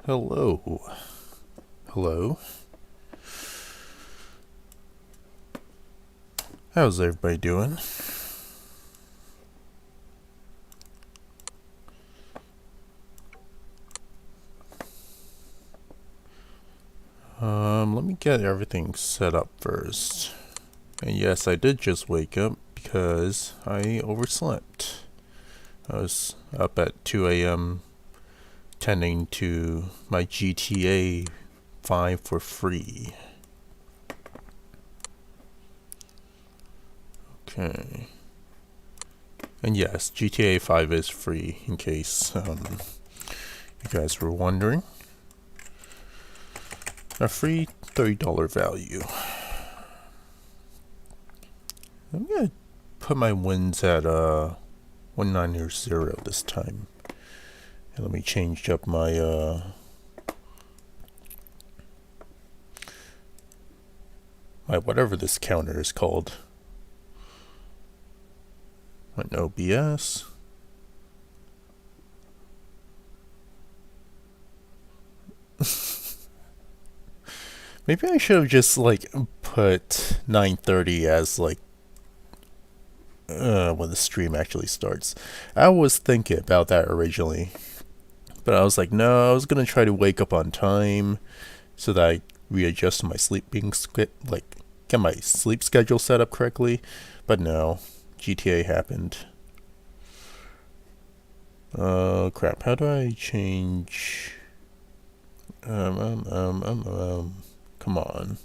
Hello. Hello. How's everybody doing? Let me get everything set up first. And yes, I did just wake up because I overslept. I was up at 2 a.m. tending to my GTA 5 for free. Okay. And yes, GTA 5 is free, in case you guys were wondering. A free $30 value. I'm gonna put my wins at 190 this time. And let me change up my my whatever this counter is called. An OBS. Maybe I should have just like put 9:30 as like when the stream actually starts. I was thinking about that originally, but I was like, no, I was gonna try to wake up on time so that I readjust my sleeping like get my sleep schedule set up correctly. But no, GTA happened. Oh crap! How do I change? Come on.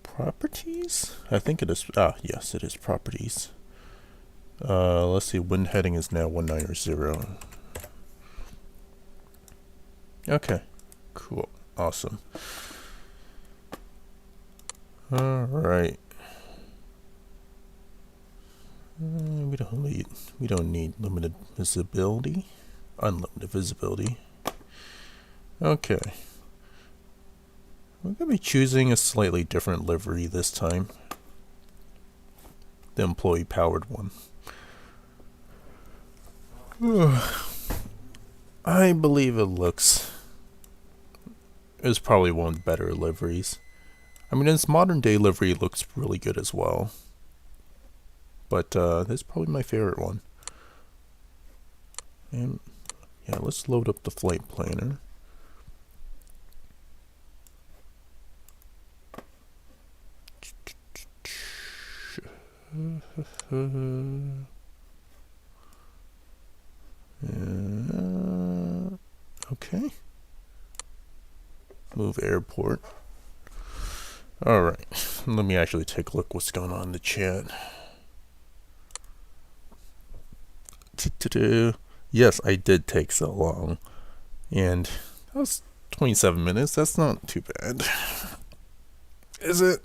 Properties? I think it is. Ah, yes, it is properties. Let's see. Wind heading is now 190. Okay. Cool. Awesome. Alright. We don't need limited visibility. Unlimited visibility. Okay. We're going to be choosing a slightly different livery this time. The employee powered one. I believe it is probably one of the better liveries. I mean, its modern day livery looks really good as well. But this is probably my favorite one. And yeah, let's load up the flight planner. Okay. Move airport. Alright. Let me actually take a look what's going on in the chat. Yes, I did take so long. And that was 27 minutes. That's not too bad. Is it?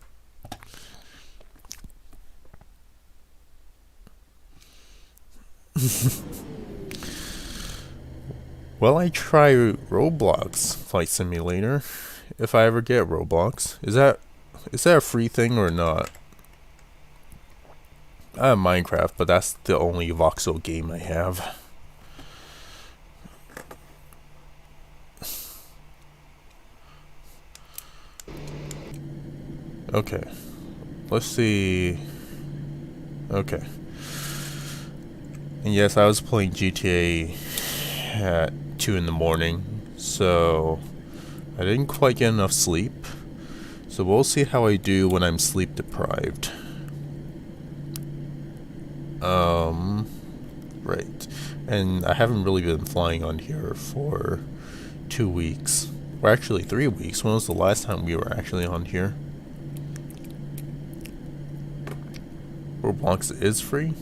Well, I try Roblox Flight Simulator. If I ever get Roblox. Is that a free thing or not? I have Minecraft, but that's the only voxel game I have. Okay. Let's see. Okay. And yes, I was playing GTA at 2 in the morning, so I didn't quite get enough sleep. So we'll see how I do when I'm sleep deprived. Right. And I haven't really been flying on here for 2 weeks. Or actually 3 weeks. When was the last time we were actually on here? Roblox is free?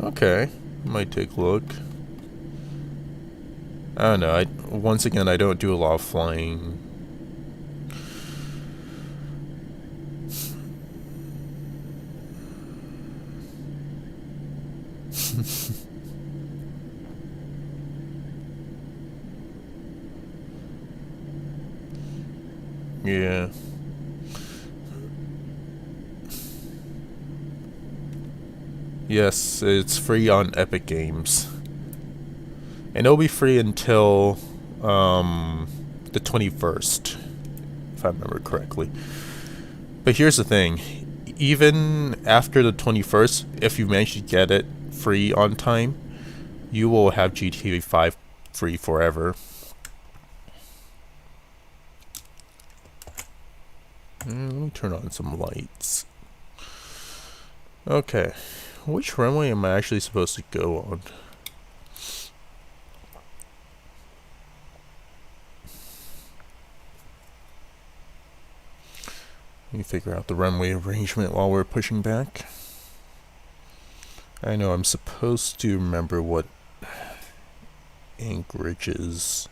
Okay. Might take a look. I don't know. Once again, I don't do a lot of flying. Yeah. Yes, it's free on Epic Games. And it'll be free until the 21st, if I remember correctly. But here's the thing. Even after the 21st, if you manage to get it free on time, you will have GTA 5 free forever. Let me turn on some lights. Okay, which runway am I actually supposed to go on? Let me figure out the runway arrangement while we're pushing back. I know I'm supposed to remember what Anchorage's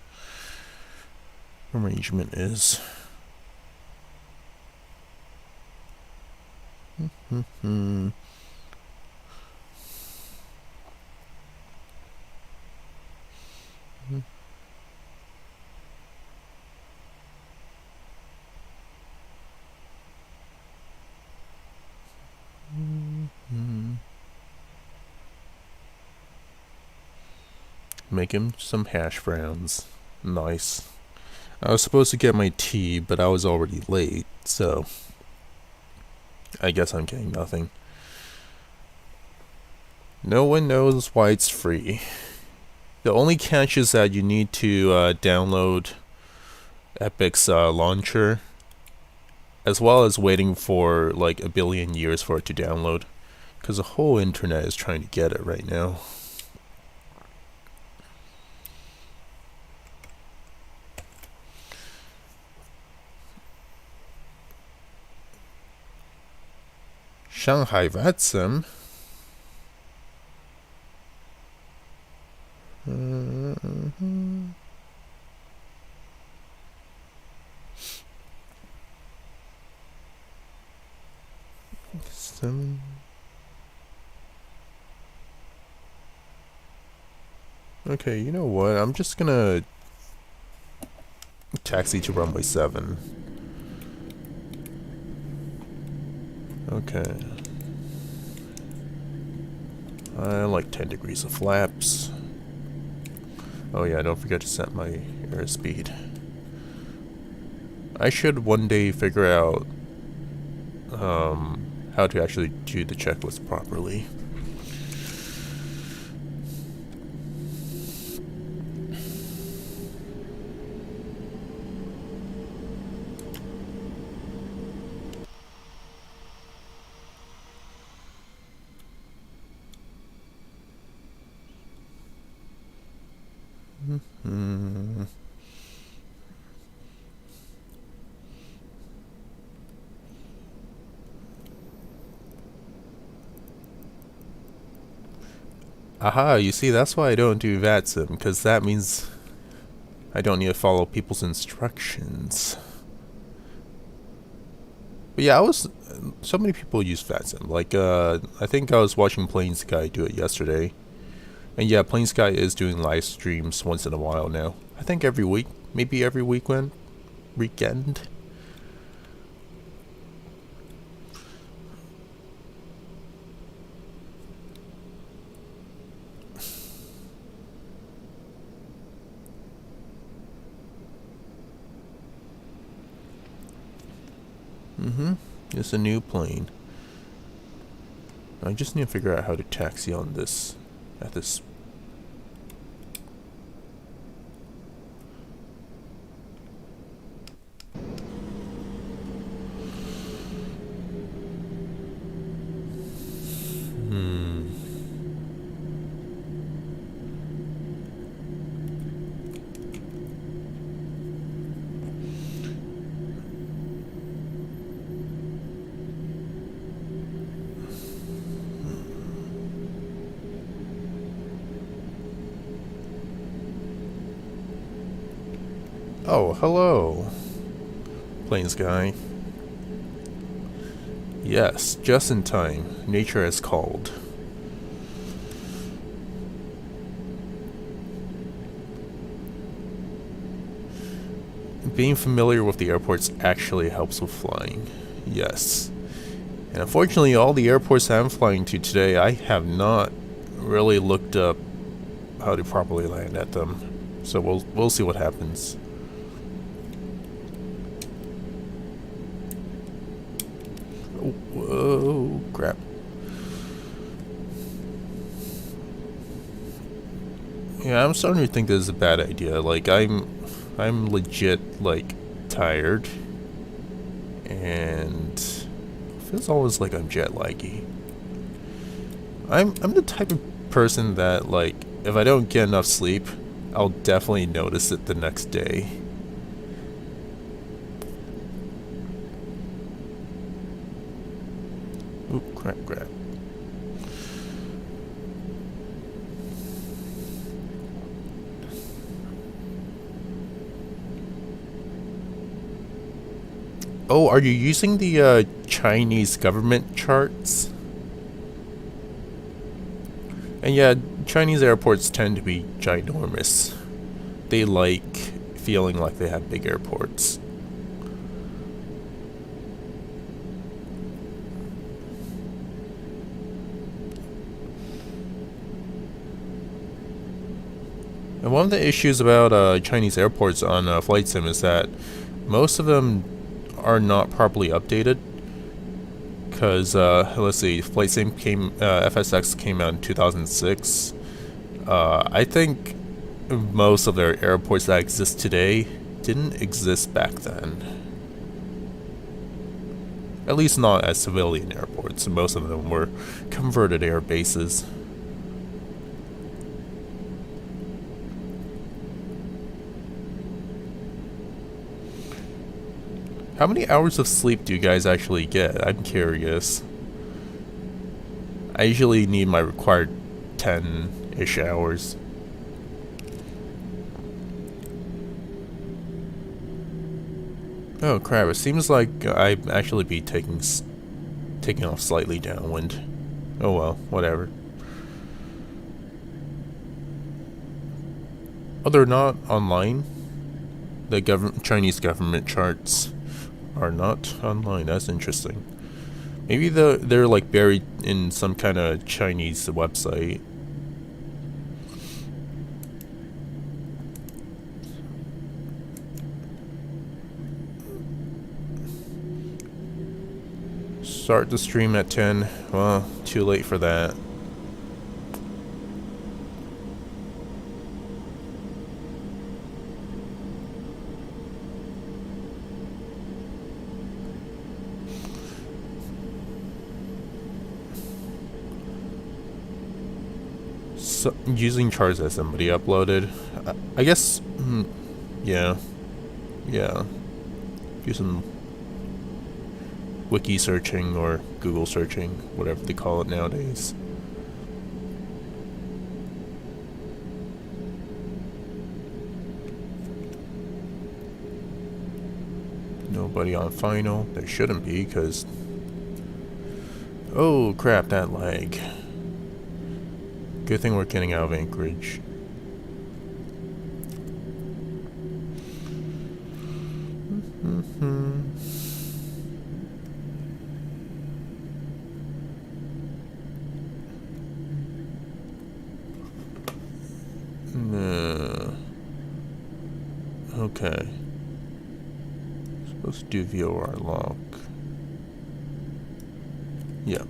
arrangement is. Make him some hash browns. Nice. I was supposed to get my tea, but I was already late, so I guess I'm getting nothing. No one knows why it's free. The only catch is that you need to download Epic's launcher, as well as waiting for like a billion years for it to download, because the whole internet is trying to get it right now. Shanghai Vatsum. Okay, you know what? I'm just gonna taxi to runway 7. Okay. I like 10 degrees of flaps. Oh yeah, don't forget to set my airspeed. I should one day figure out how to actually do the checklist properly. Aha, you see, that's why I don't do VATSIM, because that means I don't need to follow people's instructions. But yeah, so many people use VATSIM. Like, I think I was watching Plains Guy do it yesterday. And yeah, Plains Guy is doing live streams once in a while now. I think every week, maybe every weekend. It's a new plane. I just need to figure out how to taxi on this, at this. Oh, hello, Plains Guy. Yes, just in time. Nature has called. Being familiar with the airports actually helps with flying. Yes. And unfortunately, all the airports I'm flying to today, I have not really looked up how to properly land at them. So we'll see what happens. Oh, whoa, crap. Yeah, I'm starting to think this is a bad idea. Like I'm legit like tired, and it feels always like I'm jet laggy. I'm the type of person that, like, if I don't get enough sleep, I'll definitely notice it the next day. Oop, crap. Oh, are you using the Chinese government charts? And yeah, Chinese airports tend to be ginormous. They like feeling like they have big airports. And one of the issues about Chinese airports on Flight Sim is that most of them are not properly updated. Because, let's see, Flight Sim FSX came out in 2006. I think most of their airports that exist today didn't exist back then. At least not as civilian airports. Most of them were converted air bases. How many hours of sleep do you guys actually get? I'm curious. I usually need my required 10-ish hours. Oh crap, it seems like I'd actually be taking off slightly downwind. Oh well, whatever. Oh, they're not online? The Chinese government charts are not online. That's interesting. Maybe they're like buried in some kind of Chinese website. Start the stream at 10. Well, too late for that. So, using charts that somebody uploaded. I guess, yeah. Do some wiki searching or Google searching, whatever they call it nowadays. Nobody on final. There shouldn't be, because... Oh crap, that lag. Good thing we're getting out of Anchorage. Okay. Supposed to do VOR lock. Yeah.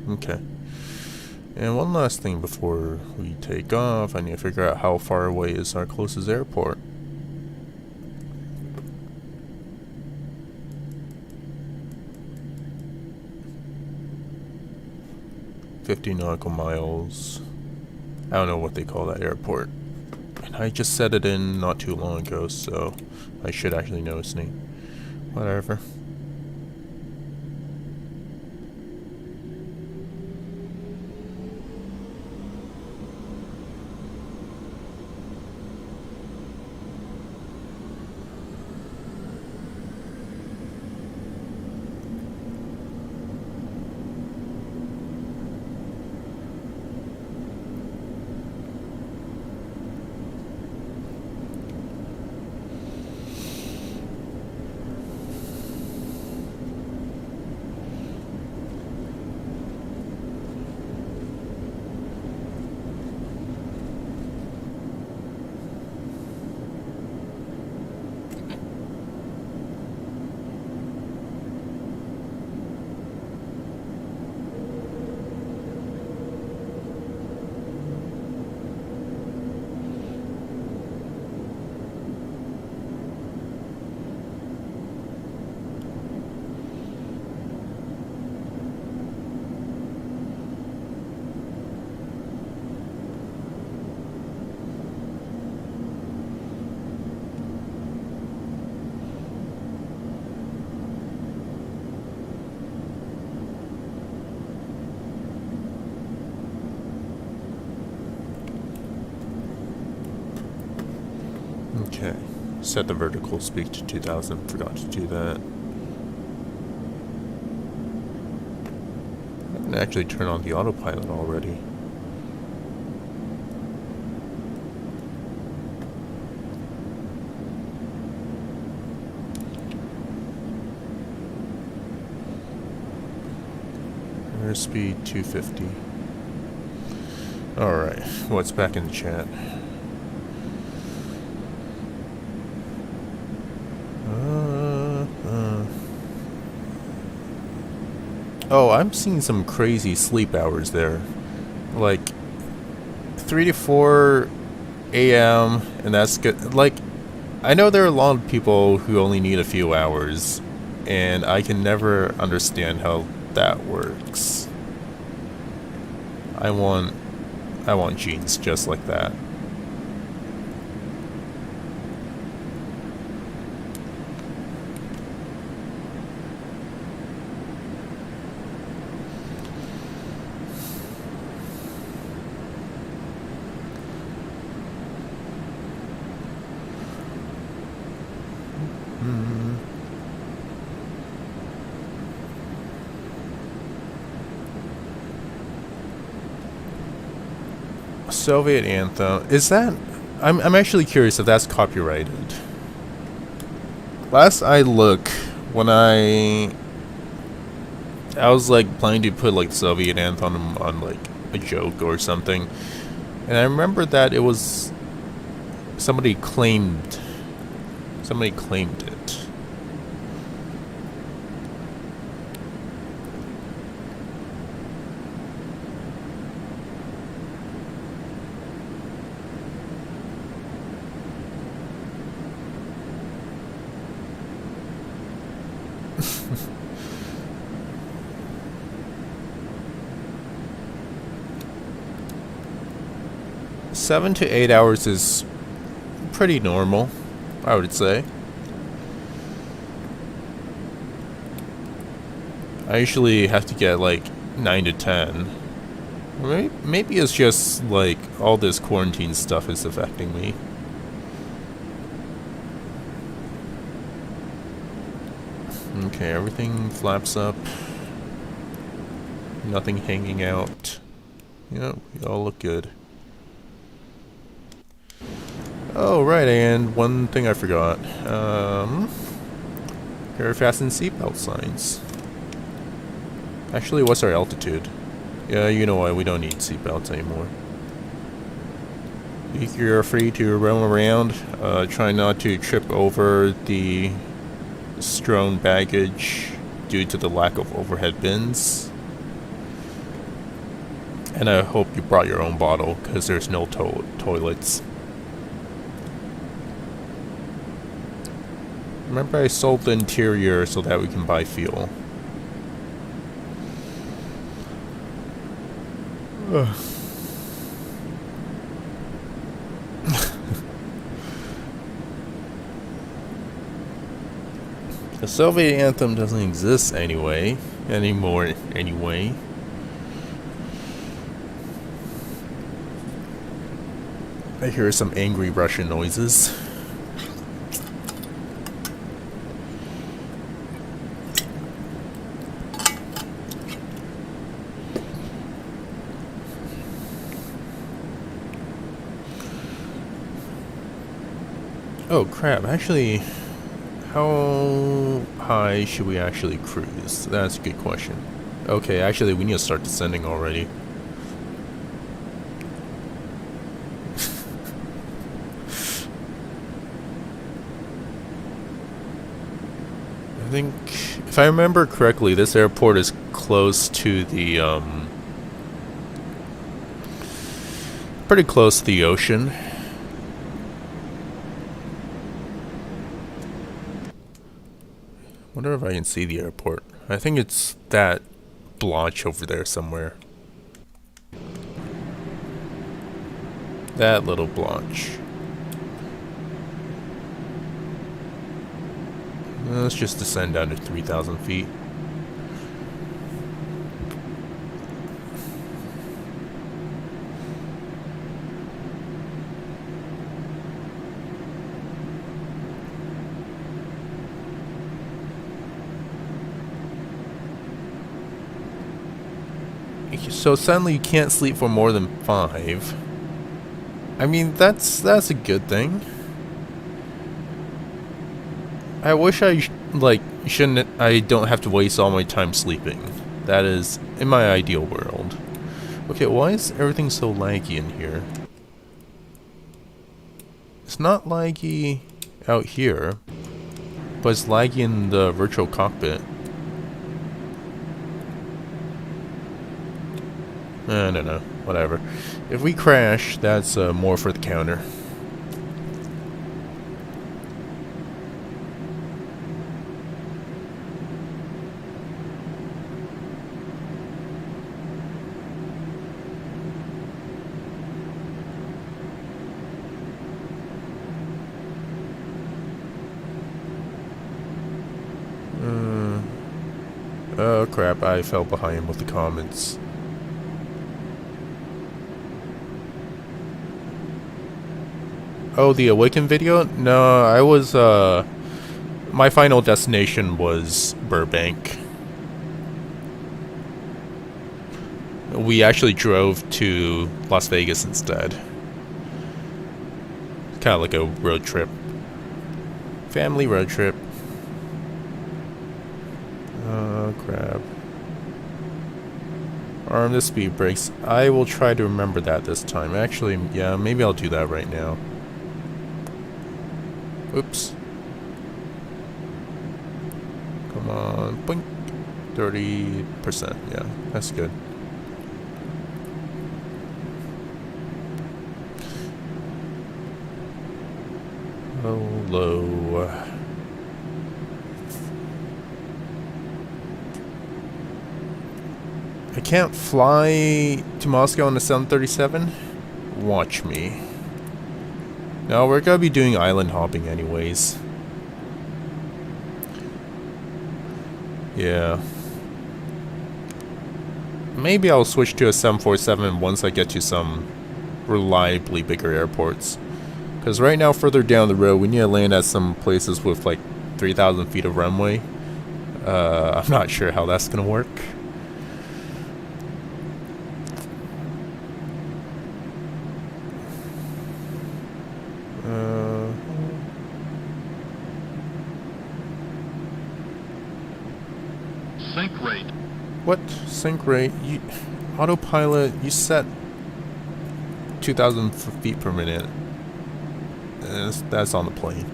Okay. And one last thing before we take off, I need to figure out how far away is our closest airport. $50 nautical miles. I don't know what they call that airport. And I just set it in not too long ago, so I should actually know its name. Whatever. Okay. Set the vertical speed to 2000. Forgot to do that. I can actually turn on the autopilot already. Airspeed 250. Alright, what's back in the chat? Oh, I'm seeing some crazy sleep hours there. Like 3 to 4 a.m. and that's good. Like, I know there are a lot of people who only need a few hours, and I can never understand how that works. I want genes just like that. Soviet anthem. Is that... I'm actually curious if that's copyrighted. Last I look, when I was like planning to put like Soviet anthem on like a joke or something, and I remember that it was somebody claimed it. Seven to 8 hours is pretty normal, I would say. I usually have to get like 9 to 10. Maybe it's just like all this quarantine stuff is affecting me. Okay, everything flaps up. Nothing hanging out. Yep, we all look good. Oh, right, and one thing I forgot. Here are fasten seatbelt signs. Actually, what's our altitude? Yeah, you know what, we don't need seatbelts anymore. You're free to roam around. Try not to trip over the strewn baggage due to the lack of overhead bins. And I hope you brought your own bottle, because there's no toilets. Remember, I sold the interior so that we can buy fuel. The Soviet anthem doesn't exist anymore. I hear some angry Russian noises. Oh crap, actually, how high should we actually cruise? That's a good question. Okay, actually we need to start descending already. I think, if I remember correctly, this airport is close to the, pretty close to the ocean. Wonder if I can see the airport. I think it's that blotch over there somewhere. That little blotch. Let's just descend down to 3,000 feet. So suddenly you can't sleep for more than 5. I mean, that's a good thing. I wish I I don't have to waste all my time sleeping. That is in my ideal world. Okay, why is everything so laggy in here? It's not laggy out here, but it's laggy in the virtual cockpit. I don't know, whatever. If we crash, that's more for the counter. Oh crap, I fell behind with the comments. Oh, the Awaken video? No, I was, my final destination was Burbank. We actually drove to Las Vegas instead. Kind of like a road trip. Family road trip. Oh, crap. Arm the speed brakes. I will try to remember that this time. Actually, yeah, maybe I'll do that right now. Oops. Come on. Blink. 30%. Yeah, that's good. Hello. I can't fly to Moscow on the 737? Watch me. No, we're gonna be doing island hopping anyways. Yeah. Maybe I'll switch to a 747 once I get to some reliably bigger airports. Because right now, further down the road, we need to land at some places with like 3,000 feet of runway. I'm not sure how that's gonna work. Sync rate. What? Sync rate? Autopilot, you set 2,000 feet per minute. That's on the plane.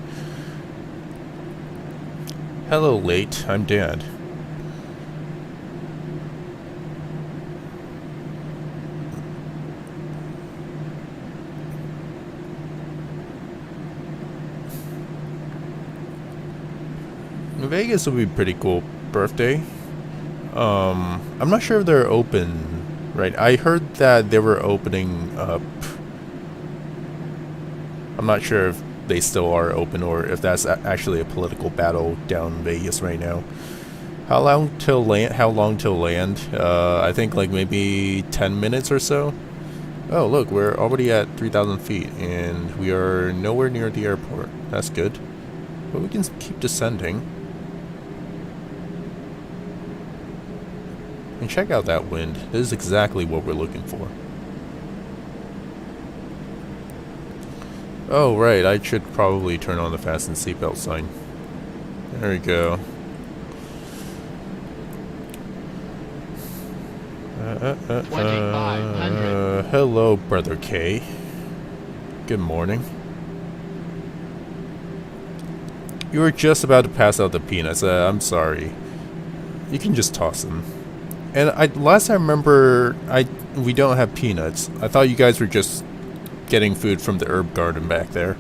Hello, late. I'm Dad. Vegas would be a pretty cool birthday. I'm not sure if they're open, right? I heard that they were opening up. I'm not sure if they still are open or if that's actually a political battle down in Vegas right now. How long till land? I think like maybe 10 minutes or so. Oh, look, we're already at 3,000 feet and we are nowhere near the airport. That's good. But we can keep descending. And check out that wind. This is exactly what we're looking for. Oh, right. I should probably turn on the fasten seatbelt sign. There we go. Hello, Brother K. Good morning. You were just about to pass out the peanuts. I'm sorry. You can just toss them. And last I remember, we don't have peanuts. I thought you guys were just getting food from the herb garden back there.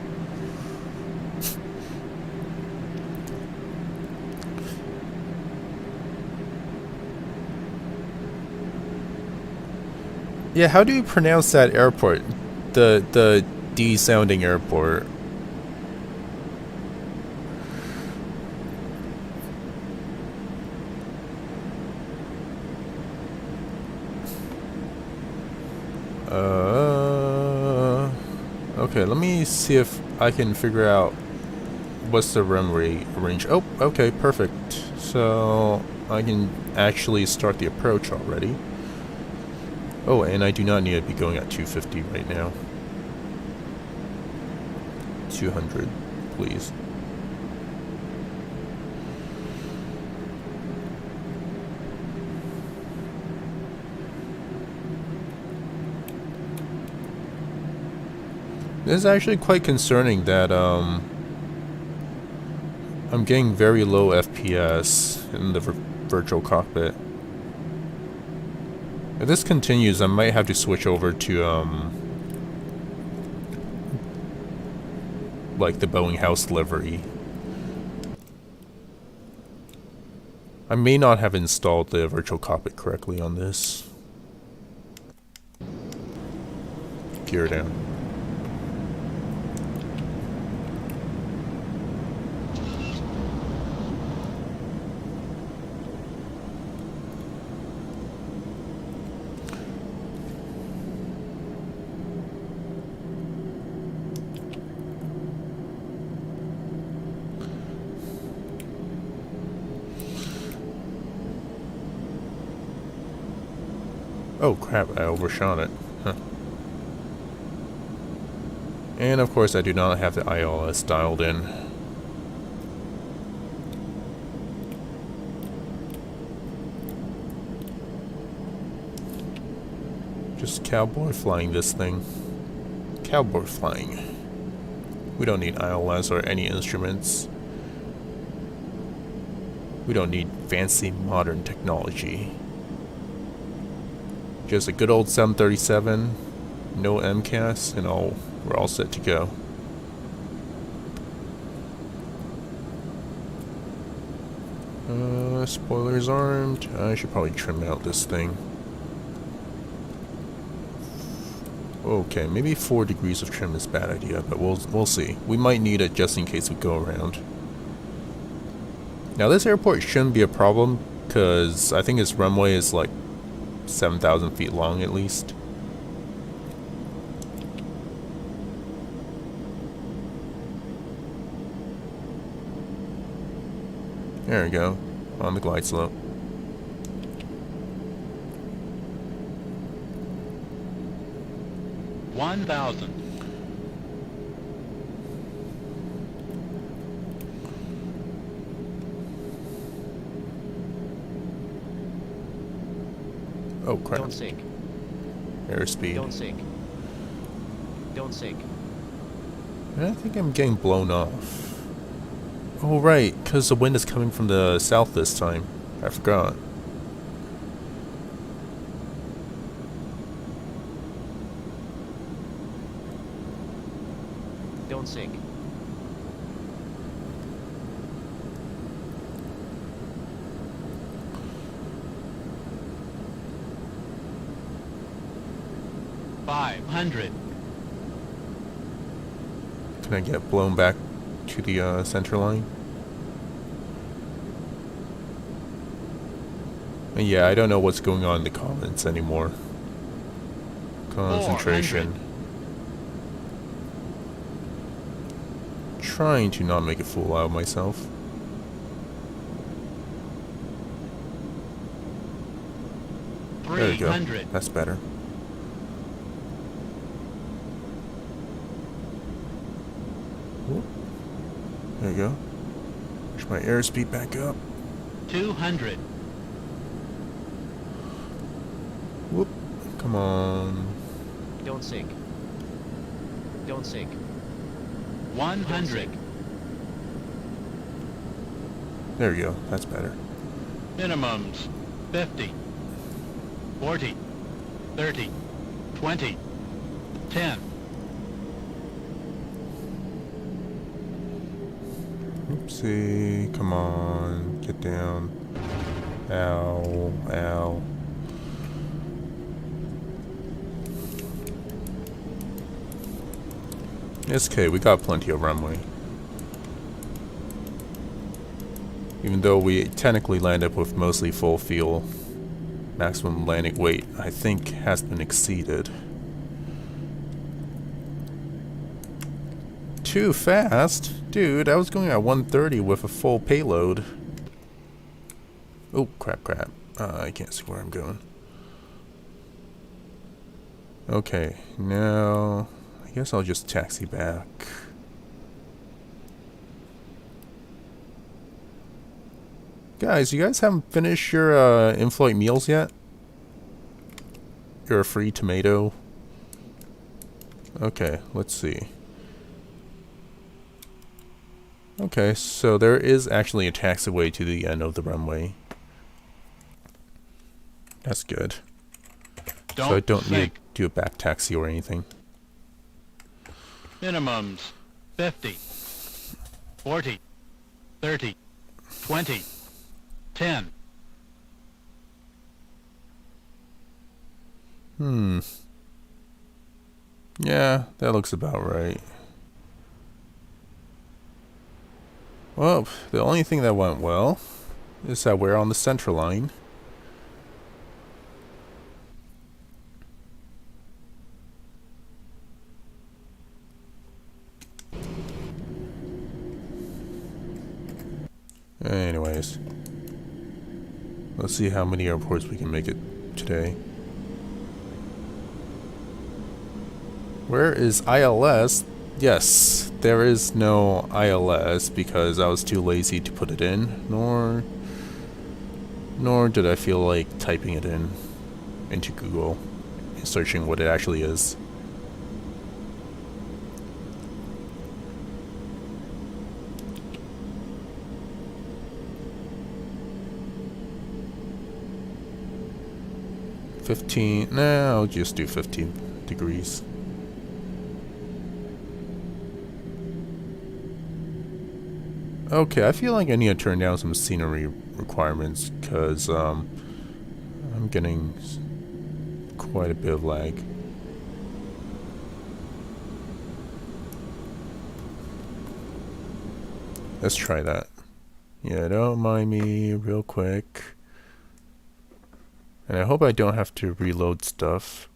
Yeah, how do you pronounce that airport? The D-sounding airport. Okay, let me see if I can figure out what's the runway range. Oh, okay, perfect. So I can actually start the approach already. Oh, and I do not need to be going at 250 right now. 200, please. This is actually quite concerning that I'm getting very low FPS in the virtual cockpit. If this continues, I might have to switch over to like the Boeing house livery. I may not have installed the virtual cockpit correctly on this. Gear down. Oh crap, I overshot it. Huh. And of course I do not have the ILS dialed in. Just cowboy flying this thing. Cowboy flying. We don't need ILS or any instruments. We don't need fancy modern technology. Just a good old 737, no MCAS, and we're all set to go. Spoilers armed. I should probably trim out this thing. Okay, maybe 4 degrees of trim is a bad idea, but we'll see. We might need it just in case we go around. Now this airport shouldn't be a problem, because I think its runway is like 7,000 feet long at least. There we go, on the glide slope. $1,000. Oh crap. Don't sink. Airspeed. Don't sink. Don't sink. I think I'm getting blown off. Oh right, because the wind is coming from the south this time. I forgot. Don't sink. $500. Can I get blown back to the center line? And yeah, I don't know what's going on in the comments anymore. Concentration. 400. Trying to not make a fool out of myself. There we go. 300. That's better. Whoop. There you go. Push my airspeed back up. 200. Whoop. Come on. Don't sink. Don't sink. 100. There you go. That's better. Minimums 50, 40, 30, 20, 10. Oopsie. Come on. Get down. Ow. Ow. It's okay. We got plenty of runway. Even though we technically landed with mostly full fuel, maximum landing weight, I think, has been exceeded. Too fast? Dude, I was going at 130 with a full payload. Oh, crap, crap. I can't see where I'm going. Okay, now I guess I'll just taxi back. Guys, you guys haven't finished your in-flight meals yet? You're a free tomato. Okay, let's see. Okay, so there is actually a taxiway to the end of the runway. That's good. So I don't need to do a back taxi or anything. Minimums 50, 40, 30, 20, 10. Yeah, that looks about right. Well, the only thing that went well is that we're on the central line. Anyways, let's see how many airports we can make it today. Where is ILS? Yes, there is no ILS because I was too lazy to put it in, nor did I feel like typing it in into Google and searching what it actually is. Nah, I'll just do 15 degrees. Okay, I feel like I need to turn down some scenery requirements because I'm getting quite a bit of lag. Let's try that. Yeah, don't mind me real quick. And I hope I don't have to reload stuff.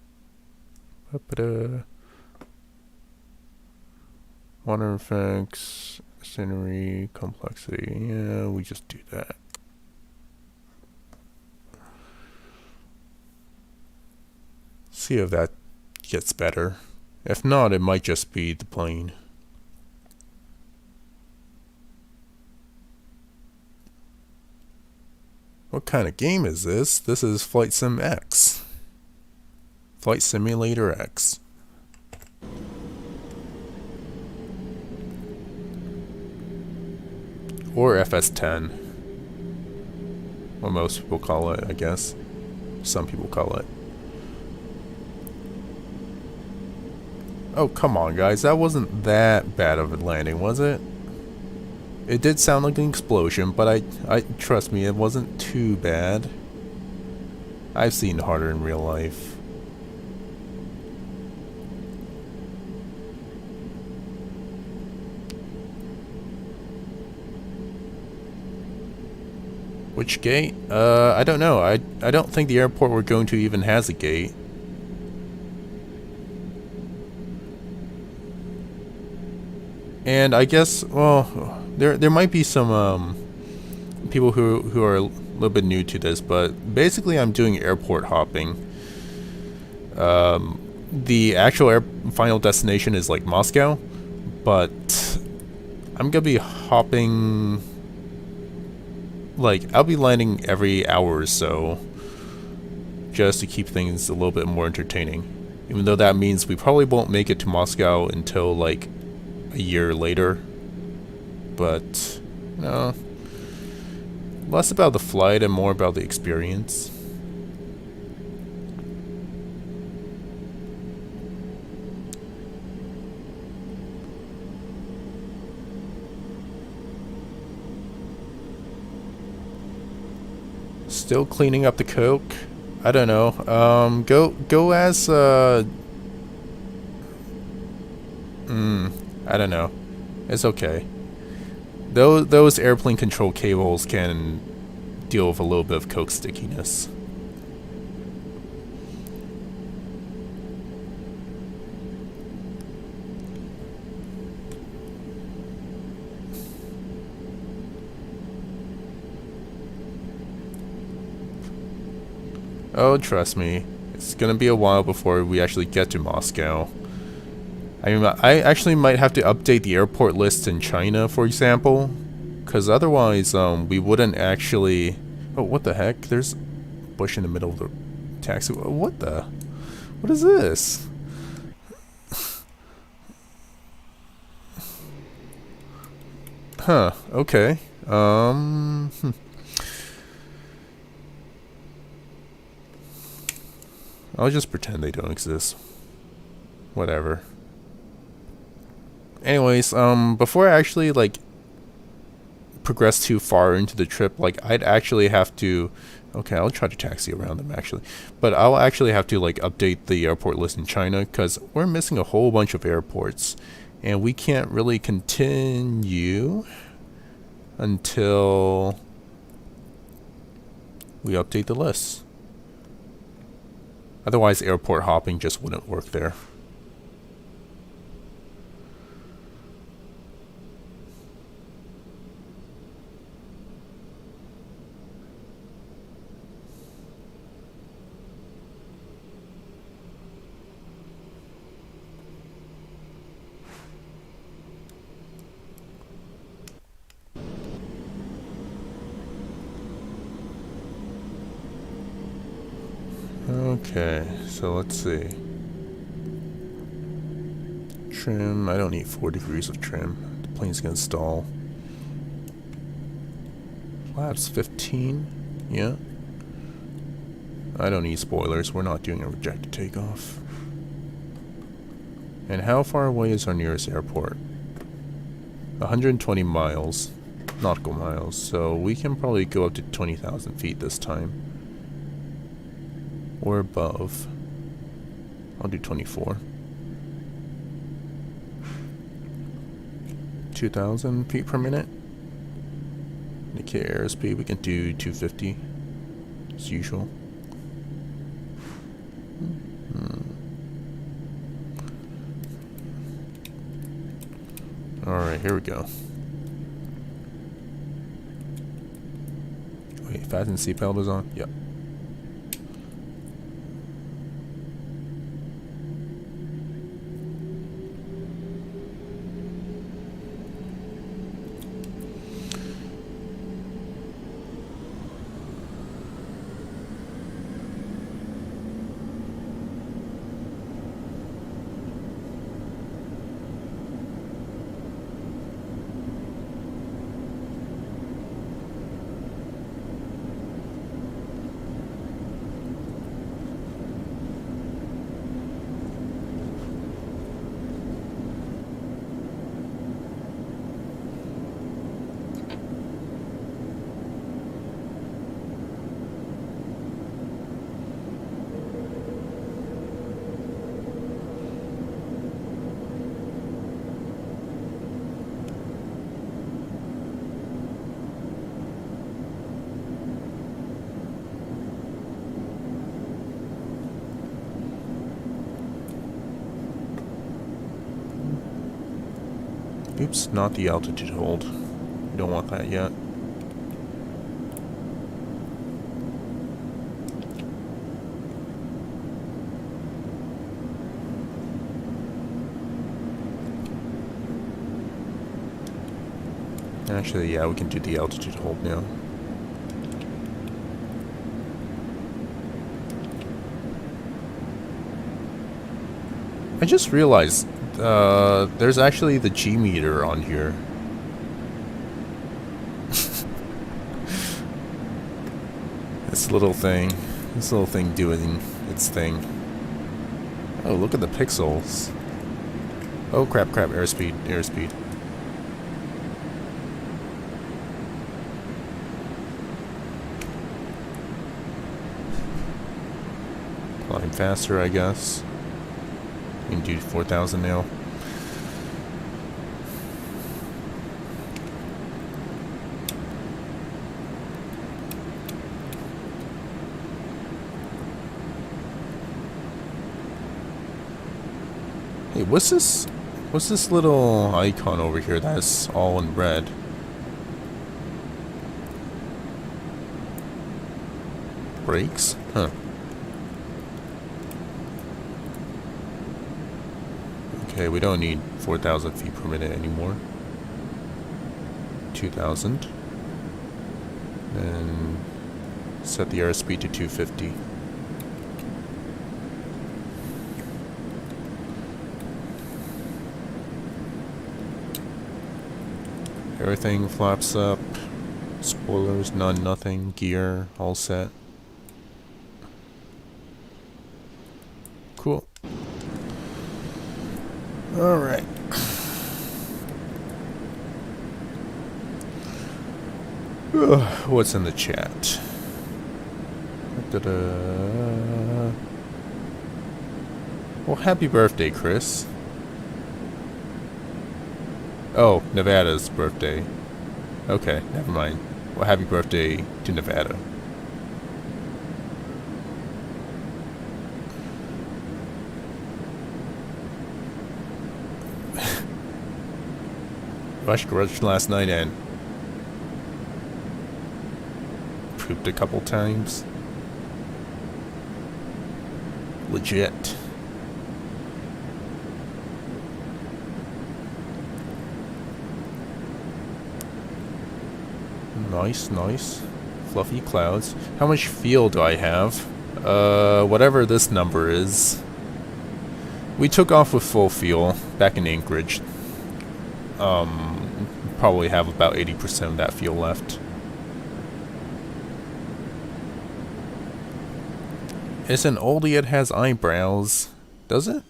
Water effects, scenery, complexity. Yeah, we just do that. See if that gets better. If not, it might just be the plane. What kind of game is this? This is Flight Sim X. Flight Simulator X. Or FS10. What most people call it, I guess. Some people call it. Oh, come on, guys. That wasn't that bad of a landing, was it? It did sound like an explosion, but I trust me, it wasn't too bad. I've seen harder in real life. Which gate? I don't know. I don't think the airport we're going to even has a gate. And I guess, well, there might be some people who are a little bit new to this, but basically I'm doing airport hopping. The actual final destination is like Moscow, but I'm gonna be hopping. Like, I'll be landing every hour or so, just to keep things a little bit more entertaining. Even though that means we probably won't make it to Moscow until like a year later. But, you know, less about the flight and more about the experience. Still cleaning up the coke. I don't know. Go as I don't know. It's okay. Those airplane control cables can deal with a little bit of coke stickiness. Oh, trust me, It's gonna be a while before we actually get to Moscow. I mean, I actually might have to update the airport list in China, for example, because otherwise, we wouldn't actually... Oh, what the heck? There's a bush in the middle of the taxi. What the? What is this? Huh, okay. I'll just pretend they don't exist. Whatever. Anyways, before I actually, like, progress too far into the trip, like, I'd actually have to... Okay, I'll try to taxi around them, actually. But I'll actually have to, like, update the airport list in China, because we're missing a whole bunch of airports. And we can't really continue until we update the list. Otherwise, airport hopping just wouldn't work there. Okay, so let's see. Trim, I don't need 4 degrees of trim. The plane's gonna stall. Flaps 15, yeah. I don't need spoilers, we're not doing a rejected takeoff. And how far away is our nearest airport? 120 miles, nautical miles, so we can probably go up to 20,000 feet this time. Or above. I'll do 24. 2,000 feet per minute. Indicate airspeed, we can do 250 as usual. Alright, here we go. Wait, fasten seatbelt is on? Yep. Oops, not the altitude hold. We don't want that yet. Actually, yeah, we can do the altitude hold now. I just realized there's actually the G meter on here. This little thing doing its thing. Oh, look at the pixels. Oh crap, airspeed. Climb faster, I guess. We can do 4,000 now. Hey, what's this? What's this little icon over here that's all in red? Brakes? Huh. Okay, we don't need 4,000 feet per minute anymore. 2,000. And set the airspeed to 250. Everything flaps up. Spoilers, none, nothing. Gear, all set. Cool. Alright. What's in the chat? Well, happy birthday, Chris. Oh, Nevada's birthday. Okay, never mind. Well, happy birthday to Nevada. Watched Grudge last night and pooped a couple times. Legit. Nice, nice. Fluffy clouds. How much fuel do I have? Whatever this number is. We took off with full fuel back in Anchorage. Probably have about 80% of that fuel left. It's an oldie, it has eyebrows. Does it?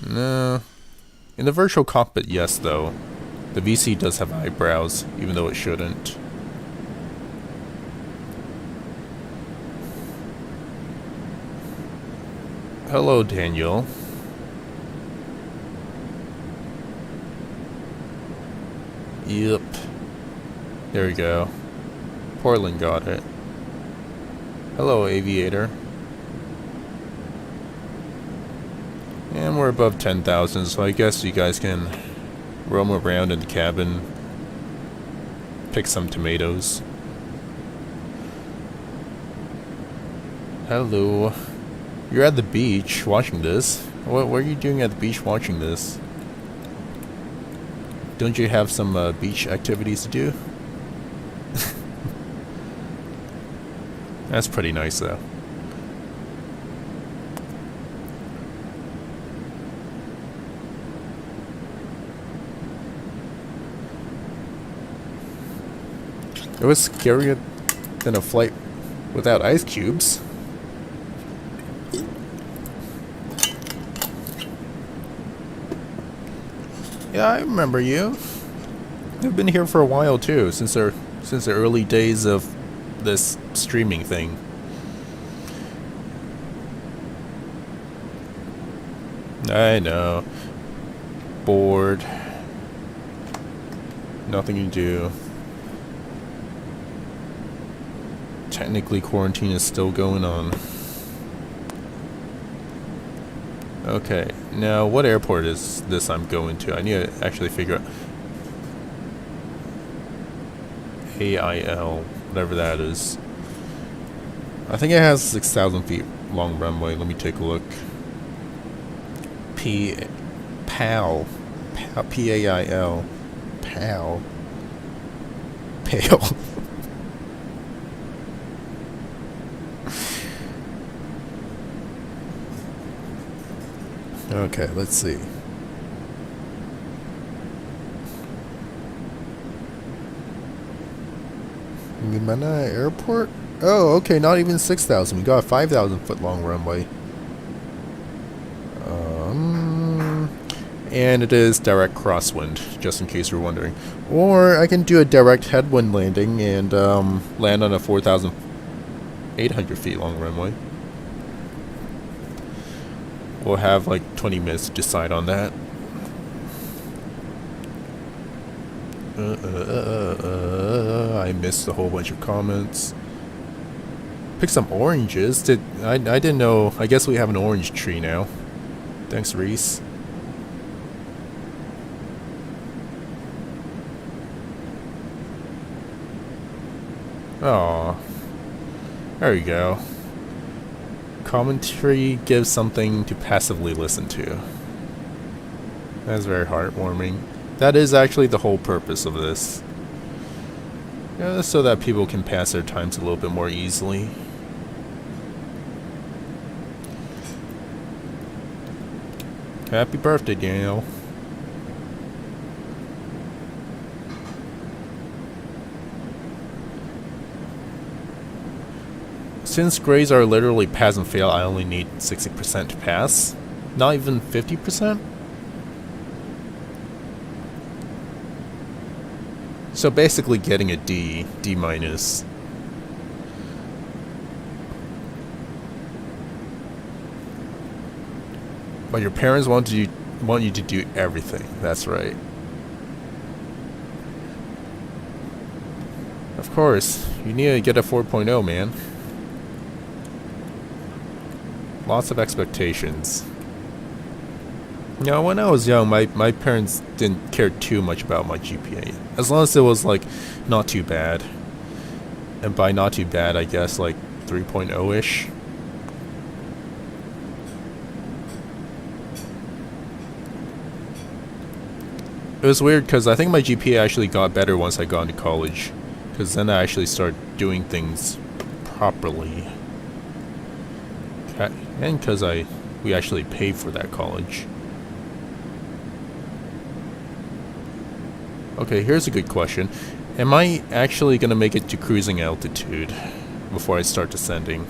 No. In the virtual cockpit, yes, though. The VC does have eyebrows, even though it shouldn't. Hello, Daniel. Yep. There we go. Portland got it. Hello, Aviator. And we're above 10,000, so I guess you guys can roam around in the cabin, pick some tomatoes. Hello. You're at the beach watching this. What are you doing at the beach watching this? Don't you have some beach activities to do? That's pretty nice, though. It was scarier than a flight without ice cubes. Yeah, I remember you. I've been here for a while too, since the early days of this streaming thing. I know. Bored. Nothing to do. Technically, quarantine is still going on. Okay, now what airport is this I'm going to? I need to actually figure out. AIL, whatever that is. I think it has 6,000 feet long runway. Let me take a look. PAL. PAIL. PAL. Pale. Okay, let's see. Nimana Airport? Oh, okay, not even 6,000. We got a 5,000 foot long runway. And it is direct crosswind, just in case you're wondering. Or I can do a direct headwind landing and land on a 4,800 feet long runway. We'll have like 20 minutes to decide on that. I missed a whole bunch of comments. Pick some oranges. I didn't know. I guess we have an orange tree now. Thanks, Reese. Aw. There you go. Commentary gives something to passively listen to. That's very heartwarming. That is actually the whole purpose of this. So that people can pass their times a little bit more easily. Happy birthday, Daniel. Since grades are literally pass and fail, I only need 60% to pass. Not even 50%? So basically getting a D, D minus. But your parents want you to do everything. That's right. Of course, you need to get a 4.0, man. Lots of expectations. You know, when I was young, my parents didn't care too much about my GPA. As long as it was, like, not too bad. And by not too bad, I guess, like, 3.0-ish. It was weird, because I think my GPA actually got better once I got into college. Because then I actually started doing things properly. And because we actually paid for that college. Okay, here's a good question. Am I actually going to make it to cruising altitude before I start descending?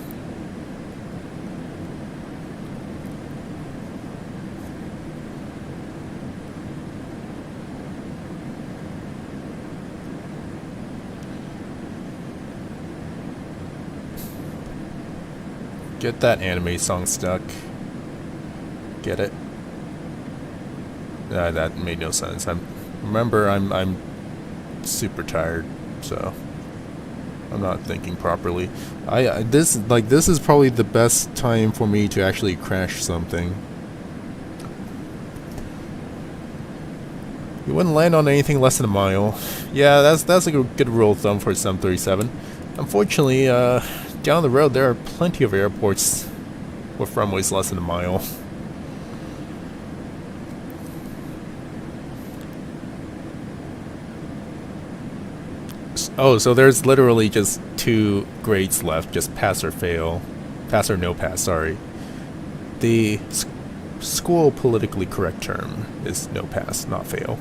Get that anime song stuck. Get it? That made no sense. Remember, I'm super tired, so I'm not thinking properly. This is probably the best time for me to actually crash something. You wouldn't land on anything less than a mile. Yeah, that's a good rule of thumb for 737. Unfortunately, down the road there are plenty of airports with runways less than a mile. Oh, so there's literally just 2 grades left, just pass or fail. Pass or no pass, sorry. The school politically correct term is no pass, not fail.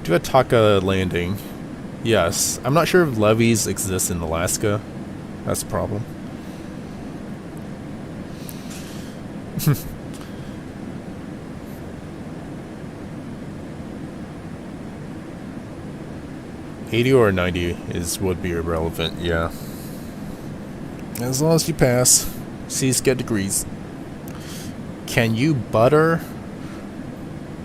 Do a Taka landing. Yes. I'm not sure if levees exist in Alaska. That's the problem. $80 or $90 would be irrelevant, yeah. As long as you pass. C's get degrees. Can you butter?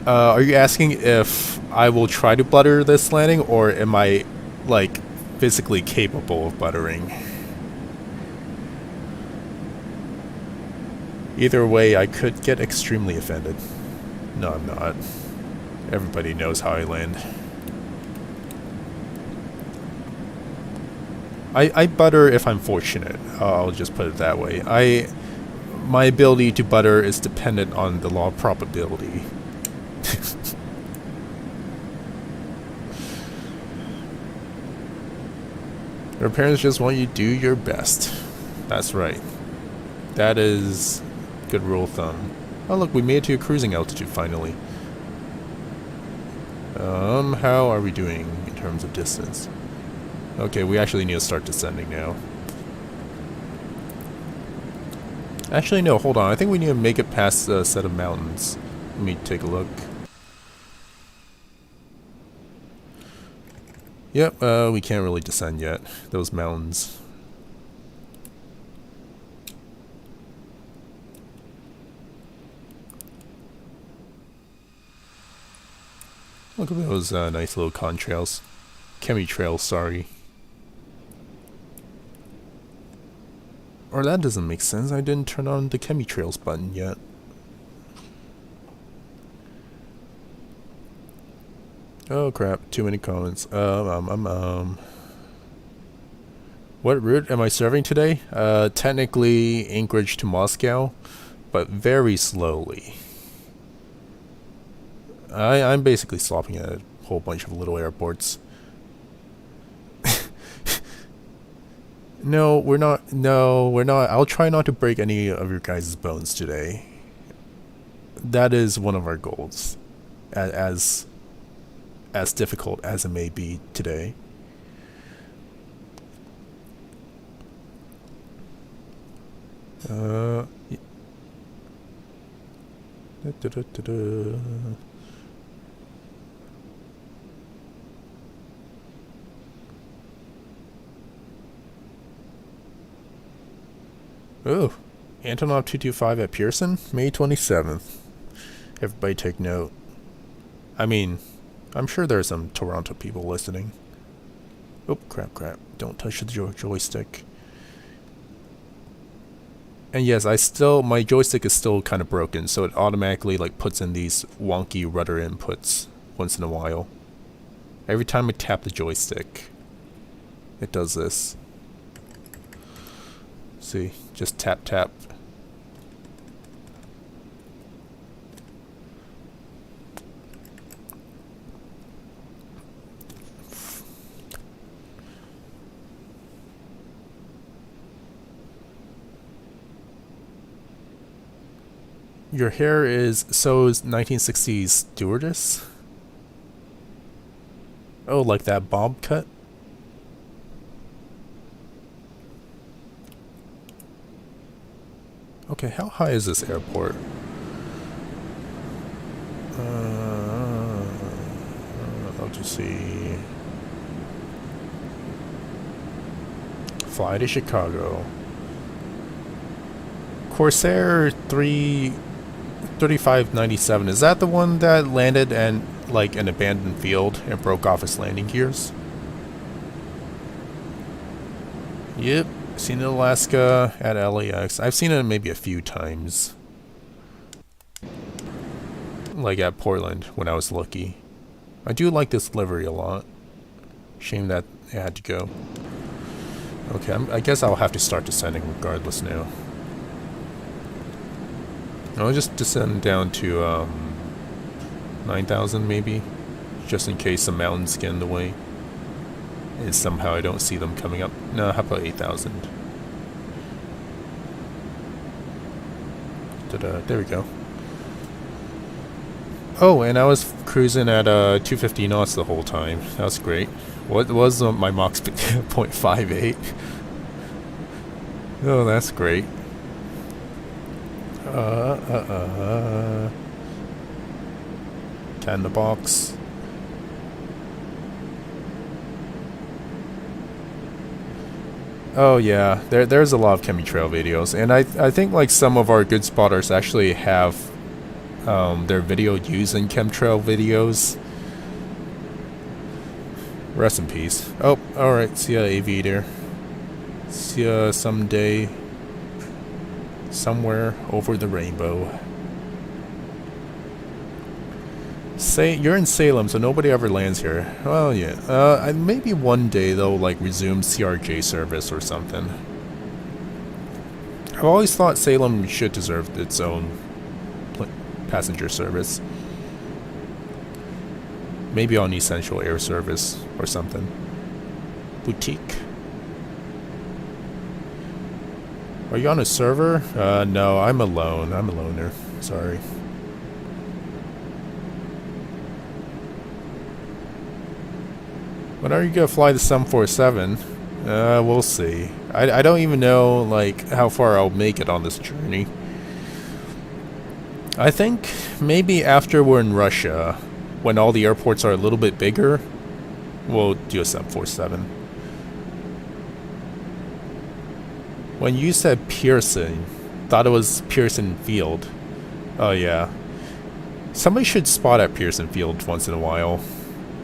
Are you asking if I will try to butter this landing, or am I, like, physically capable of buttering? Either way, I could get extremely offended. No, I'm not. Everybody knows how I land. I butter if I'm fortunate. I'll just put it that way. My ability to butter is dependent on the law of probability. Your parents just want you to do your best. That's right. That is good rule of thumb. Oh look, we made it to a cruising altitude finally. How are we doing in terms of distance? Okay, we actually need to start descending now. Actually, no, hold on. I think we need to make it past a set of mountains. Let me take a look. Yep, we can't really descend yet. Those mountains. Look at those nice little contrails. Chemitrails, sorry. Or that doesn't make sense. I didn't turn on the chemitrails button yet. Oh crap, too many comments. What route am I serving today? Technically Anchorage to Moscow, but very slowly. I'm basically stopping at a whole bunch of little airports. No, we're not. No, we're not. I'll try not to break any of your guys' bones today. That is one of our goals, as difficult as it may be today. Uh, y- da, da, da, da. Oh, Antonov 225 at Pearson, May 27th. Everybody take note. I mean, I'm sure there's some Toronto people listening. Oh, crap. Don't touch the joystick. And yes, my joystick is still kind of broken, so it automatically like puts in these wonky rudder inputs once in a while. Every time I tap the joystick, it does this. See, just tap. Your hair is so's 1960s stewardess? Oh, like that bob cut? Okay, how high is this airport? I'll just see. Fly to Chicago. Corsair 3597. Is that the one that landed in like an abandoned field and broke off its landing gears? Yep. Seen it in Alaska at LAX. I've seen it maybe a few times. Like at Portland when I was lucky. I do like this livery a lot. Shame that it had to go. Okay, I guess I'll have to start descending regardless now. I'll just descend down to 9,000 maybe. Just in case the mountains get in the way. And somehow I don't see them coming up. No, how about 8,000? There we go. Oh, and I was cruising at 250 knots the whole time. That was great. What was my Mach speed? 0.58. Oh, that's great. Cat in the box. Oh yeah, there's a lot of chemtrail videos, and I think like some of our good spotters actually have their video using chemtrail videos. Rest in peace. Oh, alright, see ya, Aviator. See ya someday. Somewhere over the rainbow. You're in Salem, so nobody ever lands here. Well, yeah. Maybe one day they'll like resume CRJ service or something. I've always thought Salem should deserve its own passenger service. Maybe on Essential Air Service or something. Boutique. Are you on a server? No, I'm alone. I'm a loner. Sorry. When are you gonna fly the 747? We'll see. I don't even know, like, how far I'll make it on this journey. I think maybe after we're in Russia, when all the airports are a little bit bigger, we'll do a 747. When you said Pearson, thought it was Pearson Field. Oh yeah. Somebody should spot at Pearson Field once in a while.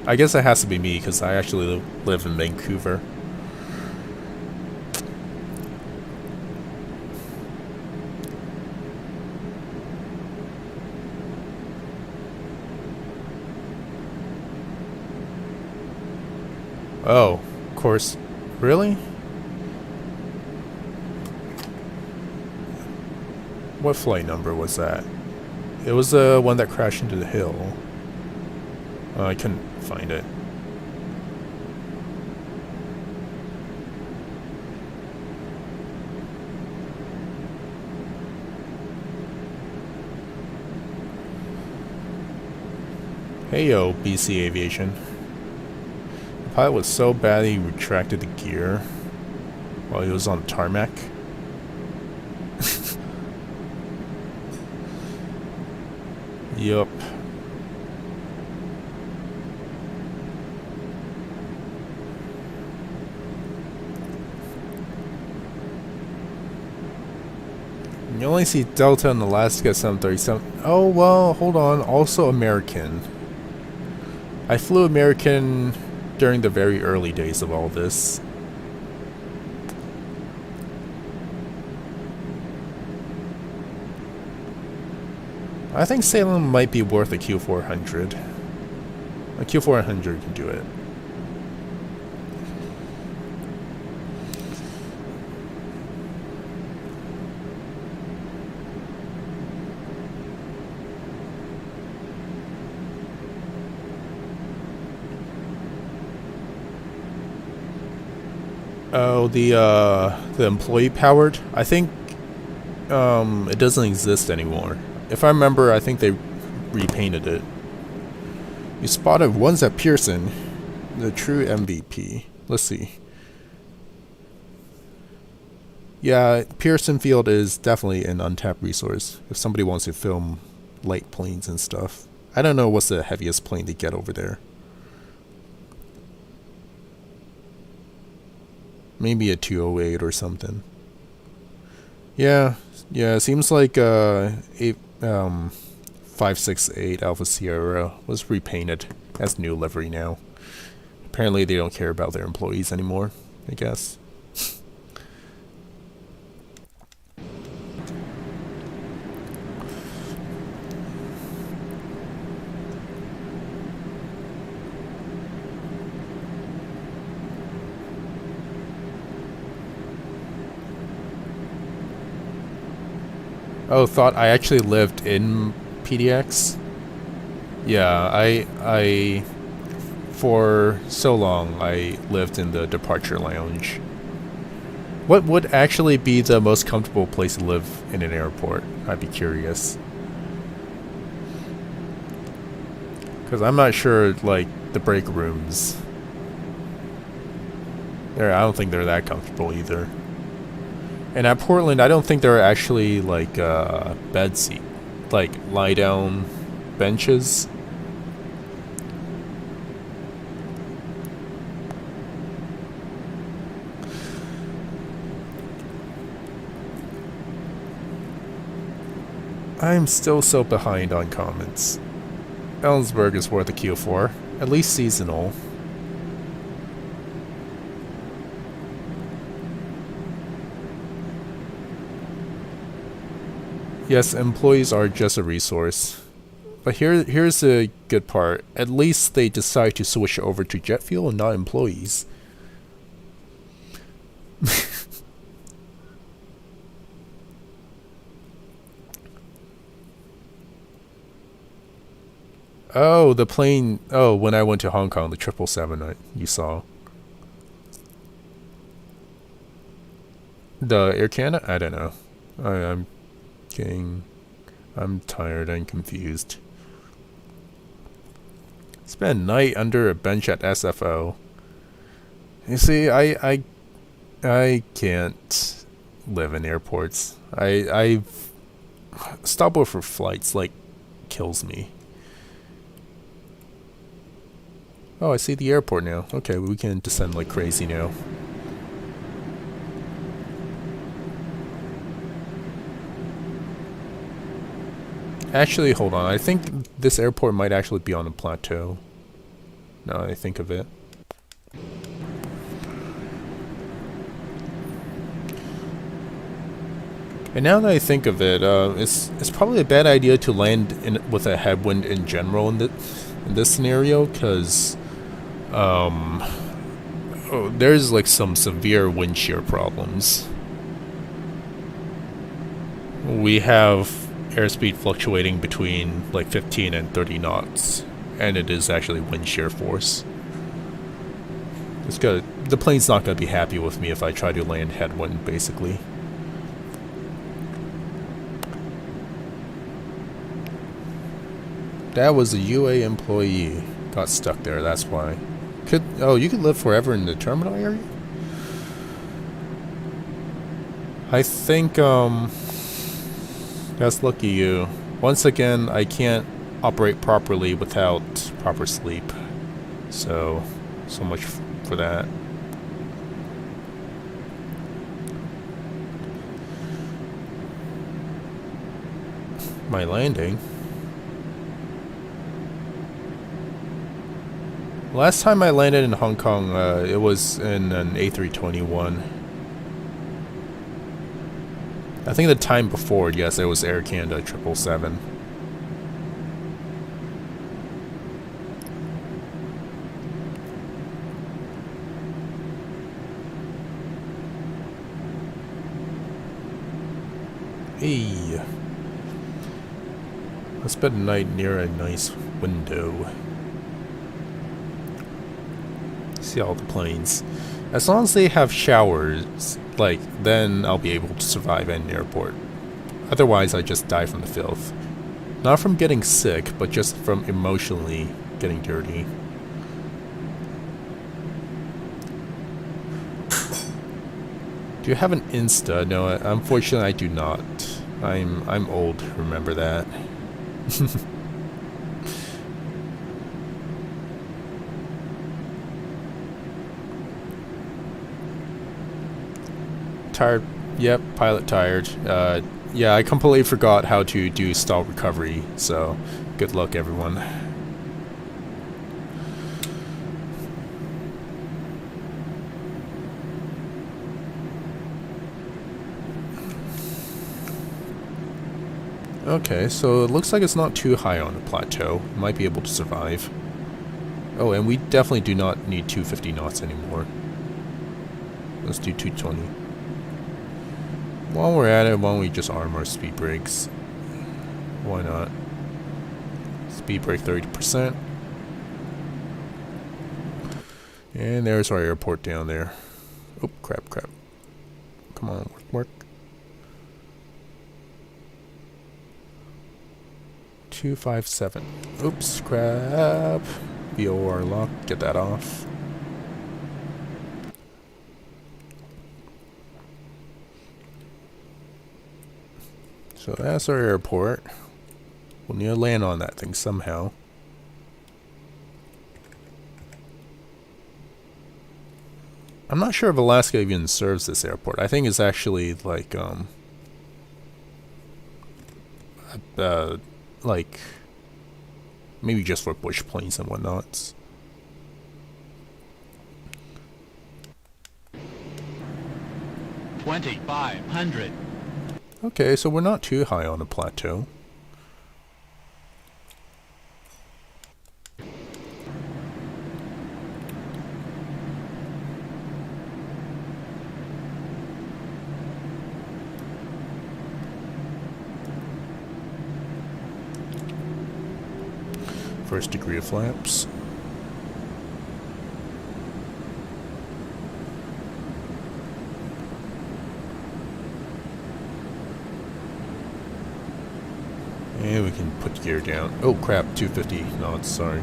I guess it has to be me because I actually live in Vancouver. Oh, of course. Really? What flight number was that? It was the one that crashed into the hill. I couldn't find it. Hey yo, BC Aviation. The pilot was so bad he retracted the gear while he was on the tarmac. Yup. You only see Delta and Alaska 737. Oh, well, hold on. Also American. I flew American during the very early days of all this. I think Salem might be worth a Q400. A Q400 can do it. Oh, the employee powered. I think it doesn't exist anymore. If I remember, I think they repainted it. You spotted ones at Pearson, the true MVP. Let's see. Yeah, Pearson Field is definitely an untapped resource if somebody wants to film light planes and stuff. I don't know what's the heaviest plane to get over there. Maybe a 208 or something. Yeah, it seems like 568 Alpha Sierra was repainted as new livery now. Apparently they don't care about their employees anymore, I guess. Oh, thought I actually lived in PDX? Yeah, I for so long I lived in the departure lounge. What would actually be the most comfortable place to live in an airport? I'd be curious. Because I'm not sure, like, the break rooms. I don't think they're that comfortable either. And at Portland, I don't think there are actually, like, bed seat, like, lie-down benches. I'm still so behind on comments. Ellensburg is worth a Q4, at least seasonal. Yes, employees are just a resource. But here's the good part. At least they decide to switch over to jet fuel and not employees. Oh, the plane. Oh, when I went to Hong Kong, the 777 you saw. The Air Canada? I don't know. I'm tired and confused. Spend night under a bench at SFO. You see, I can't live in airports. I've stopover flights like kills me. Oh, I see the airport now. Okay, we can descend like crazy now. Actually, hold on. I think this airport might actually be on a plateau. Now that I think of it. And now that I think of it, it's probably a bad idea to land with a headwind in general in this scenario, because there's like some severe wind shear problems. we have airspeed fluctuating between like 15 and 30 knots, and it is actually wind shear force. It's good. The plane's not going to be happy with me if I try to land headwind, basically. That was a UA employee. Got stuck there, that's why. You could live forever in the terminal area? I think, that's lucky you. Once again, I can't operate properly without proper sleep. So much for that. My landing. Last time I landed in Hong Kong, it was in an A321. I think the time before, yes, it was Air Canada 777. Hey. Let's spend the night near a nice window. See all the planes. As long as they have showers, then I'll be able to survive at an airport. Otherwise, I just die from the filth. Not from getting sick, but just from emotionally getting dirty. Do you have an Insta? No, unfortunately I do not. I'm old, remember that. Tired. Yep, pilot tired. Yeah, I completely forgot how to do stall recovery, so good luck, everyone. Okay, so it looks like it's not too high on the plateau. Might be able to survive. Oh, and we definitely do not need 250 knots anymore. Let's do 220. While we're at it, why don't we just arm our speed brakes? Why not? Speed brake 30%. And there's our airport down there. Oh, crap. Come on, work. 257. Oops, crap. VOR lock, get that off. So that's our airport. We'll need to land on that thing somehow. I'm not sure if Alaska even serves this airport. I think it's actually like maybe just for bush planes and whatnots. $2,500. Okay, so we're not too high on the plateau. First degree of flaps. And we can put gear down. Oh crap, 250 knots, sorry.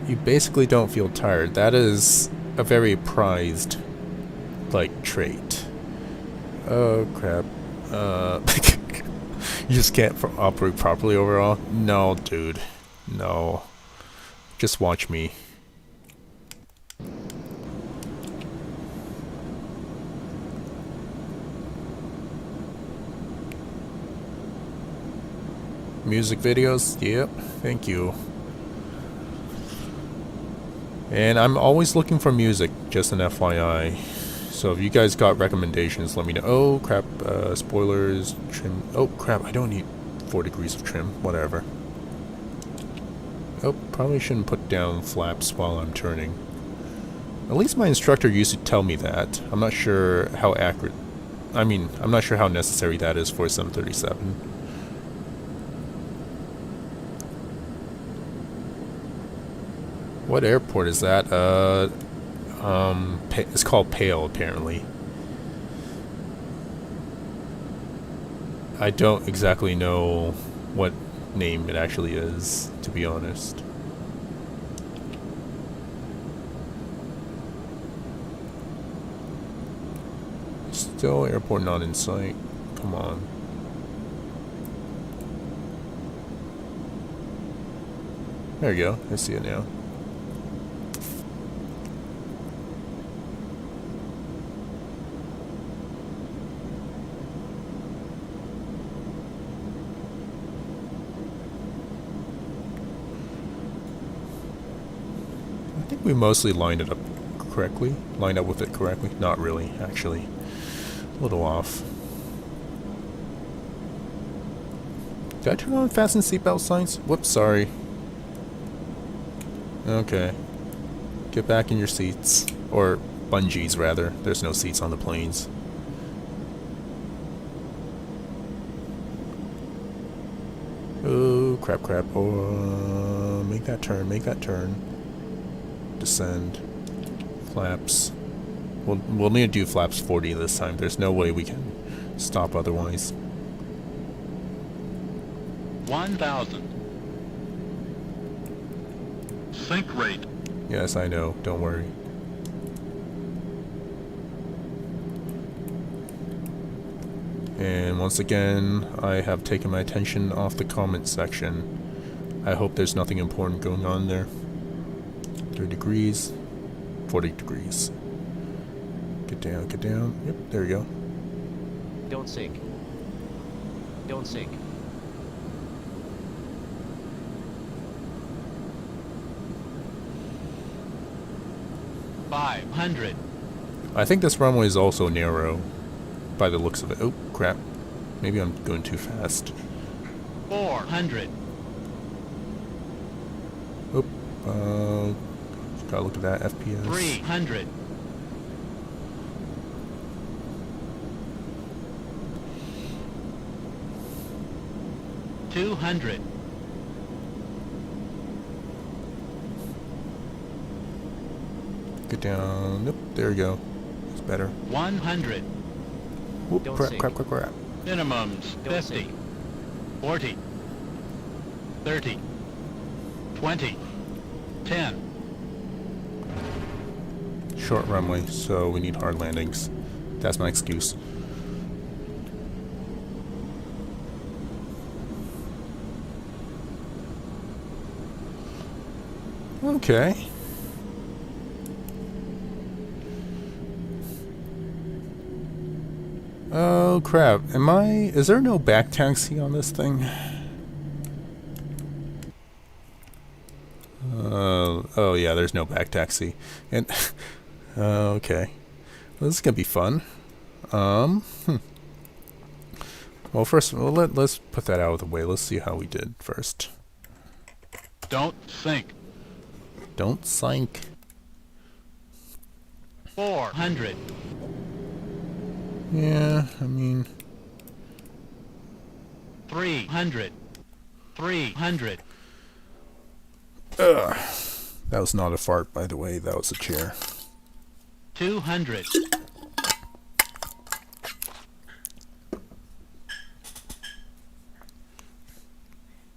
You basically don't feel tired. That is a very prized, trait. Oh crap. You just can't operate properly overall? No, dude. No. Just watch me. Music videos? Yep, thank you. And I'm always looking for music, just an FYI. So if you guys got recommendations, let me know. Oh crap, spoilers, trim. Oh crap, I don't need 4 degrees of trim, whatever. Oh, probably shouldn't put down flaps while I'm turning. At least my instructor used to tell me that. I'm not sure how accurate... I'm not sure how necessary that is for a 737. What airport is that? It's called Pale, apparently. I don't exactly know what name it actually is, to be honest. Still airport not in sight. Come on. There you go. I see it now. I think we mostly lined it up correctly. Lined up with it correctly. Not really, actually. A little off. Did I turn on fasten seatbelt signs? Whoops, sorry. Okay. Get back in your seats. Or bungees, rather. There's no seats on the planes. Oh, crap, crap. Oh, make that turn, make that turn. Descend. Flaps. We'll need to do flaps 40 this time. There's no way we can stop otherwise. 1,000. Sink rate. Yes, I know. Don't worry. And once again, I have taken my attention off the comment section. I hope there's nothing important going on there. 30 degrees. 40 degrees. Get down, get down. Yep, there you go. Don't sink. Don't sink. $500. I think this runway is also narrow, by the looks of it. Oh, crap. Maybe I'm going too fast. 400. Oop. Gotta look at that FPS. 300. 200. Get down. Nope, there you go. It's better. 100. Whoop, Don't crap, sink. crap, crap, crap. Minimums Don't 50. sink. 40. 30. 20. 10. Short runway, so we need hard landings. That's my excuse. Okay. Oh crap, is there no back taxi on this thing? Oh yeah, there's no back taxi. And, okay. Well, this is gonna be fun. Well, first, let's put that out of the way. Let's see how we did first. Don't sink. Don't sink. 400. Yeah, I mean... 300. 300. Ugh. That was not a fart, by the way. That was a chair. 200.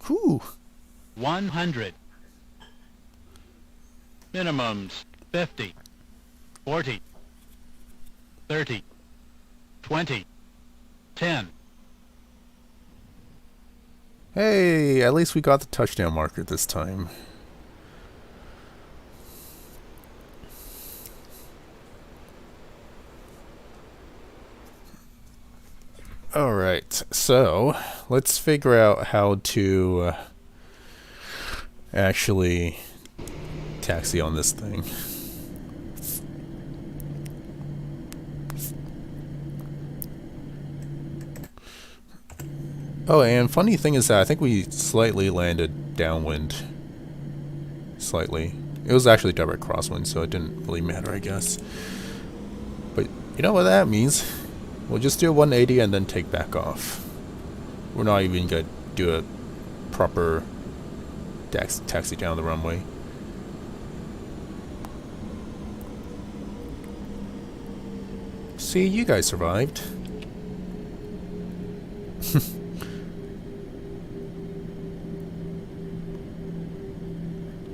Whew. 100. Minimums 50. 40. 30. 20. 10. Hey, at least we got the touchdown marker this time. Alright, so let's figure out how to actually taxi on this thing. Oh, and funny thing is that I think we slightly landed downwind. slightly. It was actually direct crosswind, so it didn't really matter, I guess. But you know what that means? We'll just do a 180 and then take back off. We're not even going to do a proper taxi down the runway. See, you guys survived.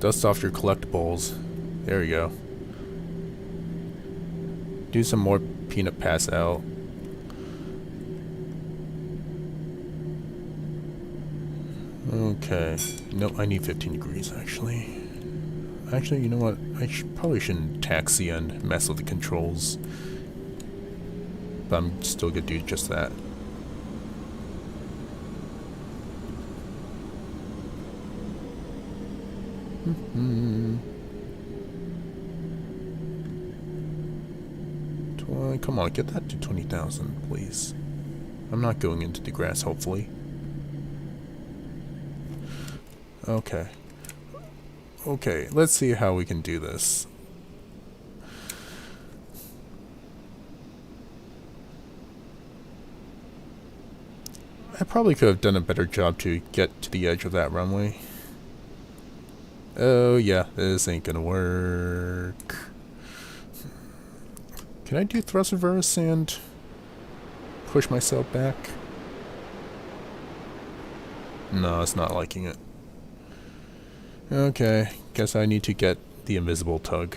Dust off your collectibles. There you go. Do some more peanut pass out. Okay. Nope, I need 15 degrees actually. Actually, you know what? I probably shouldn't taxi and mess with the controls. But I'm still gonna do just that. Come on, get that to 20,000, please. I'm not going into the grass, hopefully. Okay. Okay, let's see how we can do this. I probably could have done a better job to get to the edge of that runway. Oh yeah, this ain't gonna work. Can I do thrust reverse and push myself back? No, it's not liking it. Okay, guess I need to get the invisible tug.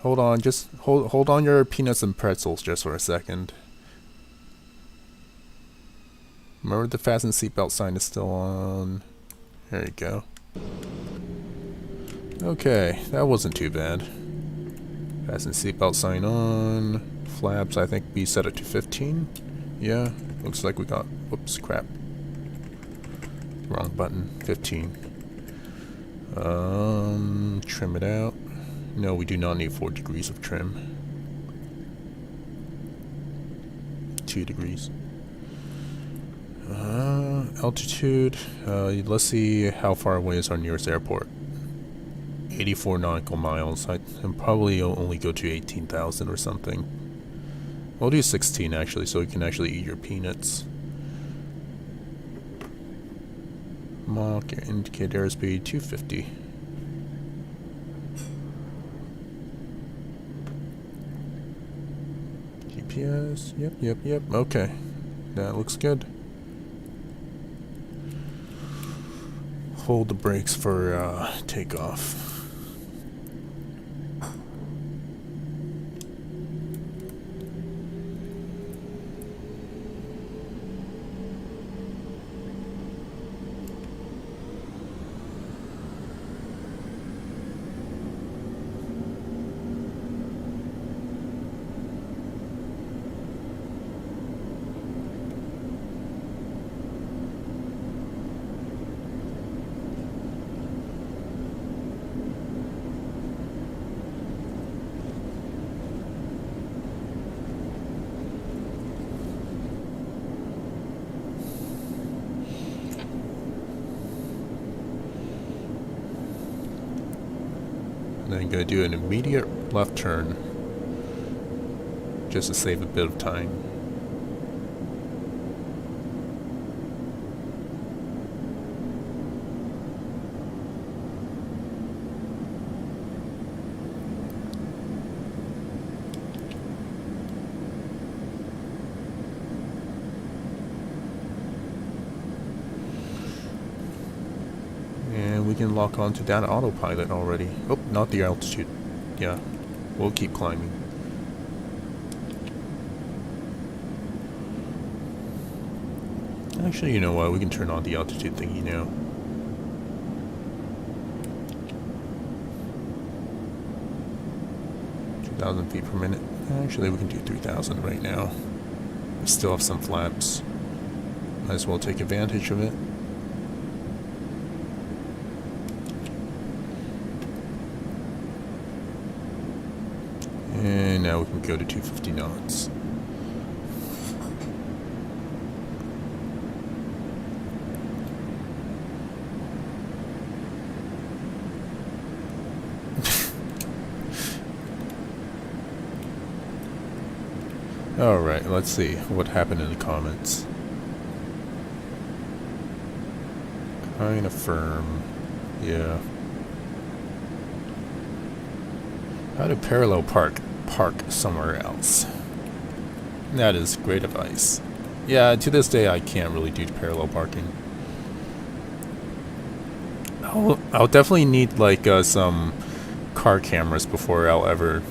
Hold on, just hold on your peanuts and pretzels just for a second. Remember the fasten seatbelt sign is still on. There you go. Okay, that wasn't too bad. Fasten seatbelt sign on. Flaps, I think we set it to 15. Yeah, looks like we got, whoops, crap. Wrong button, 15. Trim it out. No, we do not need 4 degrees of trim. 2 degrees. Altitude. Let's see how far away is our nearest airport. 84 nautical miles. I can probably only go to 18,000 or something. We'll do 16 actually, so you can actually eat your peanuts. Mach indicate airspeed 250. GPS. Yep. Okay. That looks good. Hold the brakes for takeoff. And then I'm going to do an immediate left turn just to save a bit of time. And we can lock on to that autopilot already. Oh, not the altitude. Yeah. We'll keep climbing. Actually, you know what? We can turn on the altitude thingy now. $2,000 feet per minute. Actually, we can do 3,000 right now. We still have some flaps. Might as well take advantage of it. And now we can go to 250 knots. Alright, let's see what happened in the comments. Kind of firm. Yeah. How to parallel park somewhere else. That is great advice. Yeah, to this day I can't really do parallel parking. I'll definitely need like some car cameras before I'll ever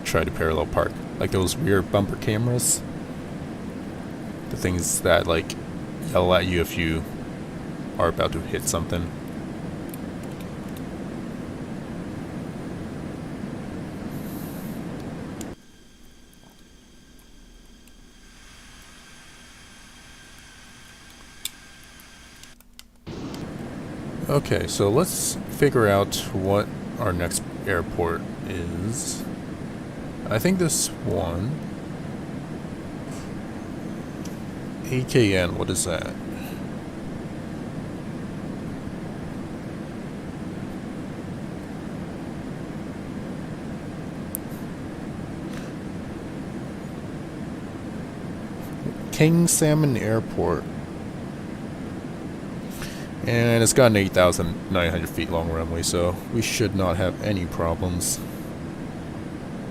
try to parallel park. Like those rear bumper cameras. The things that like yell at you if you are about to hit something. Okay, so let's figure out what our next airport is. I think this one. AKN, what is that? King Salmon Airport. And it's got an 8,900 feet long runway, so we should not have any problems.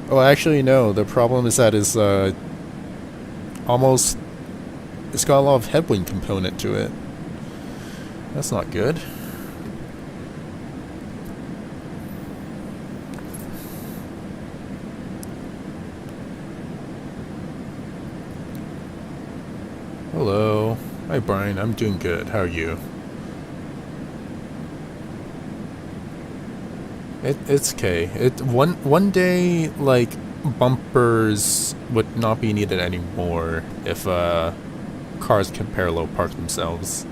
Oh, actually, no. The problem is that it's almost... It's got a lot of headwind component to it. That's not good. Hello. Hi, Brian. I'm doing good. How are you? It's okay. One day, like, bumpers would not be needed anymore if cars can parallel park themselves.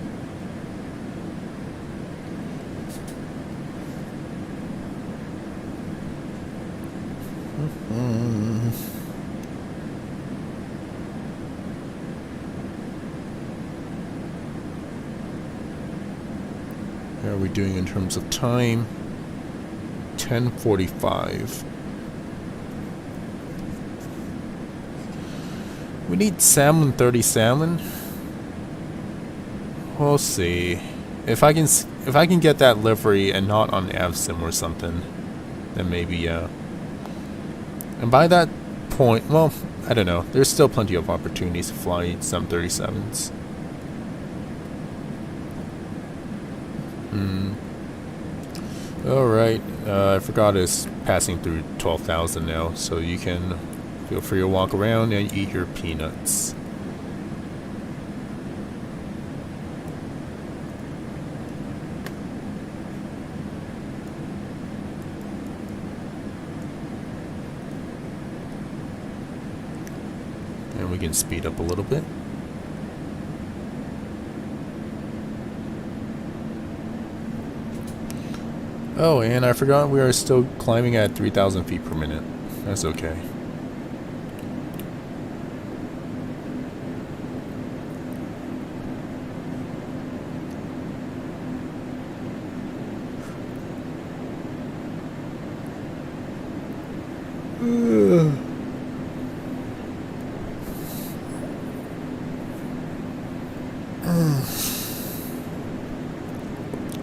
How are we doing in terms of time? 10:45. We need salmon 30 salmon. We'll see. If I can get that livery and not on AvSim or something, then maybe yeah. And by that point, well, I don't know. There's still plenty of opportunities to fly some 37s. Alright, I forgot it's passing through 12,000 now, so you can feel free to walk around and eat your peanuts. And we can speed up a little bit. Oh, and I forgot we are still climbing at 3,000 feet per minute. That's okay.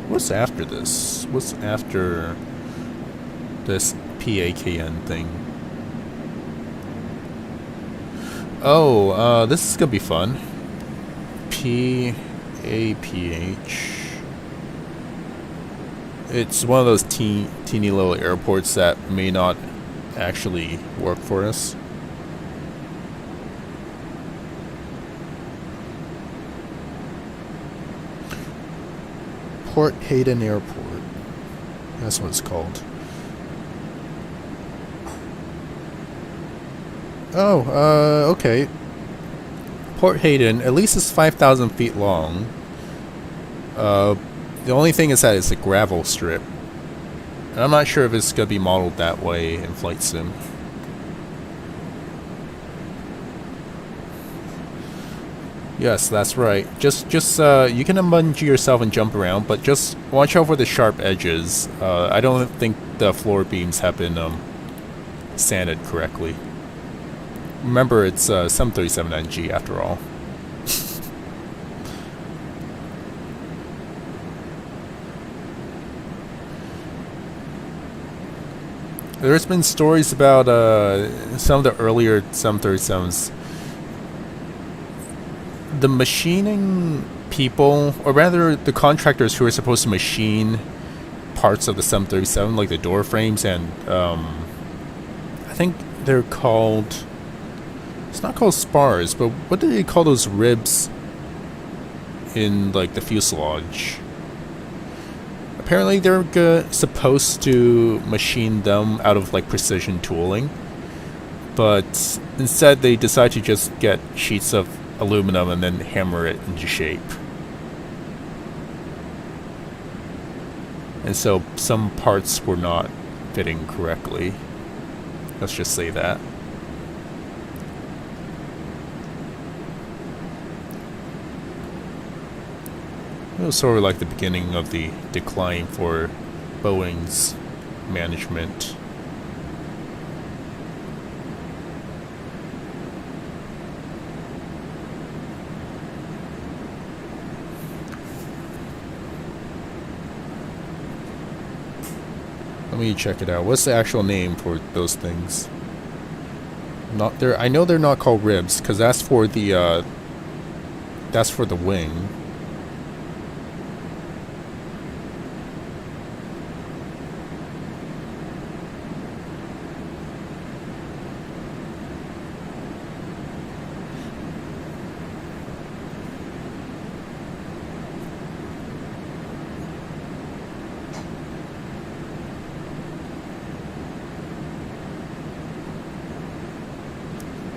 What's after this? What's after this PAKN thing? Oh, this is gonna be fun. PAPH. It's one of those teeny little airports that may not actually work for us. Port Hayden Airport. That's what it's called. Oh, okay. Port Hayden, at least it's 5,000 feet long. The only thing is that it's a gravel strip. And I'm not sure if it's going to be modeled that way in Flight Sim. Yes, that's right. Just you can bungee yourself and jump around, but just watch out for the sharp edges. I don't think the floor beams have been sanded correctly. Remember, it's 737NG after all. There's been stories about some of the earlier 737s. The machining people, or rather the contractors who are supposed to machine parts of the 737, like the door frames and I think they're called, it's not called spars, but what do they call those ribs in like the fuselage? Apparently they're supposed to machine them out of like precision tooling, but instead they decide to just get sheets of aluminum and then hammer it into shape. And so some parts were not fitting correctly. Let's just say that. It was sort of like the beginning of the decline for Boeing's management. Let me check it out. What's the actual name for those things? Not there. I know they're not called ribs because that's for the wing.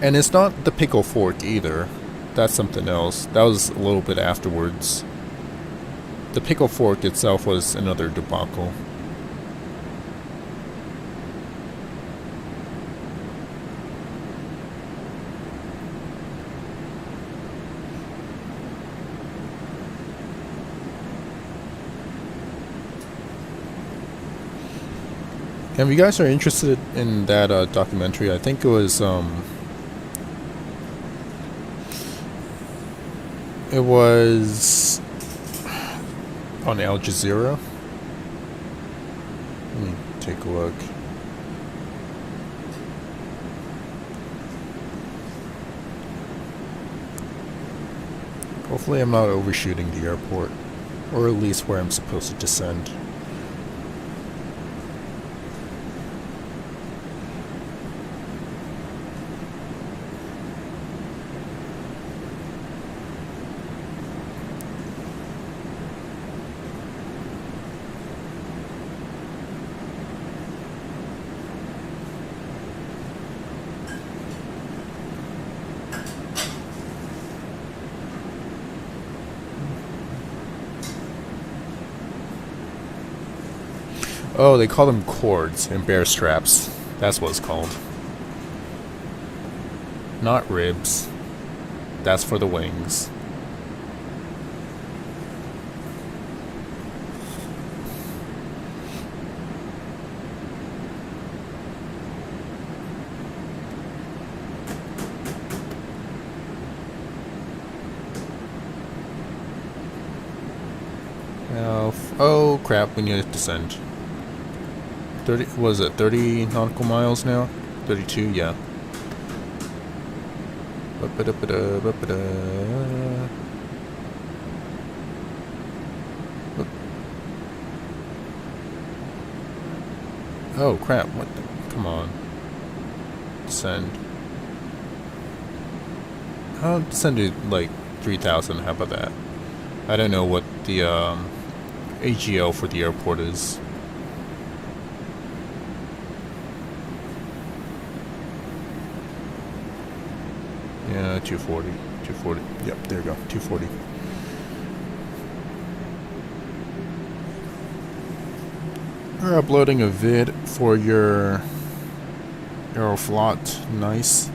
And it's not the pickle fork either. That's something else. That was a little bit afterwards. The pickle fork itself was another debacle. And if you guys are interested in that documentary, I think it was on Al Jazeera. Let me take a look. Hopefully I'm not overshooting the airport, or at least where I'm supposed to descend. Oh, they call them cords and bear straps. That's what it's called. Not ribs. That's for the wings. Oh crap, we need to descend. 30, was it 30 nautical miles now? 32, yeah. Oh crap, what the, come on. Descend. I'll descend to like 3,000. How about that? I don't know what the AGL for the airport is. Yeah, 240. 240. Yep, there you go. 240. We're uploading a vid for your Aeroflot. Nice.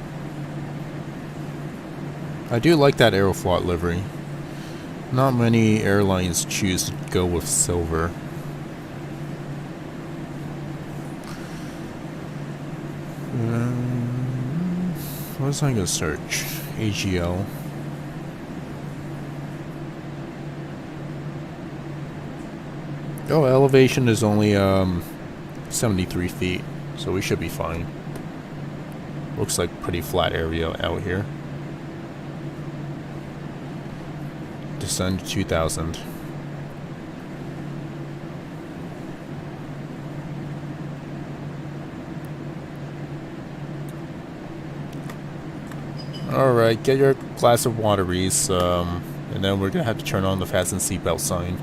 I do like that Aeroflot livery. Not many airlines choose to go with silver. What was I going to search? AGL. Oh, elevation is only 73 feet, so we should be fine. Looks like pretty flat area out here. Descend to 2,000. Alright, get your glass of water, Reese, and then we're gonna have to turn on the fasten seatbelt sign.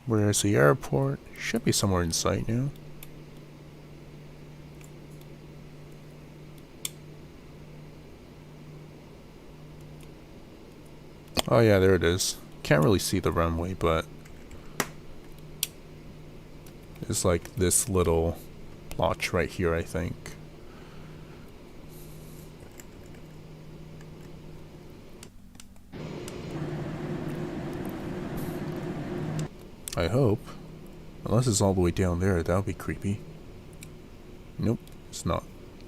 Where's the airport? Should be somewhere in sight now. Oh yeah, there it is. Can't really see the runway, but it's like this little blotch right here, I think. I hope. Unless it's all the way down there, that would be creepy. Nope, it's not.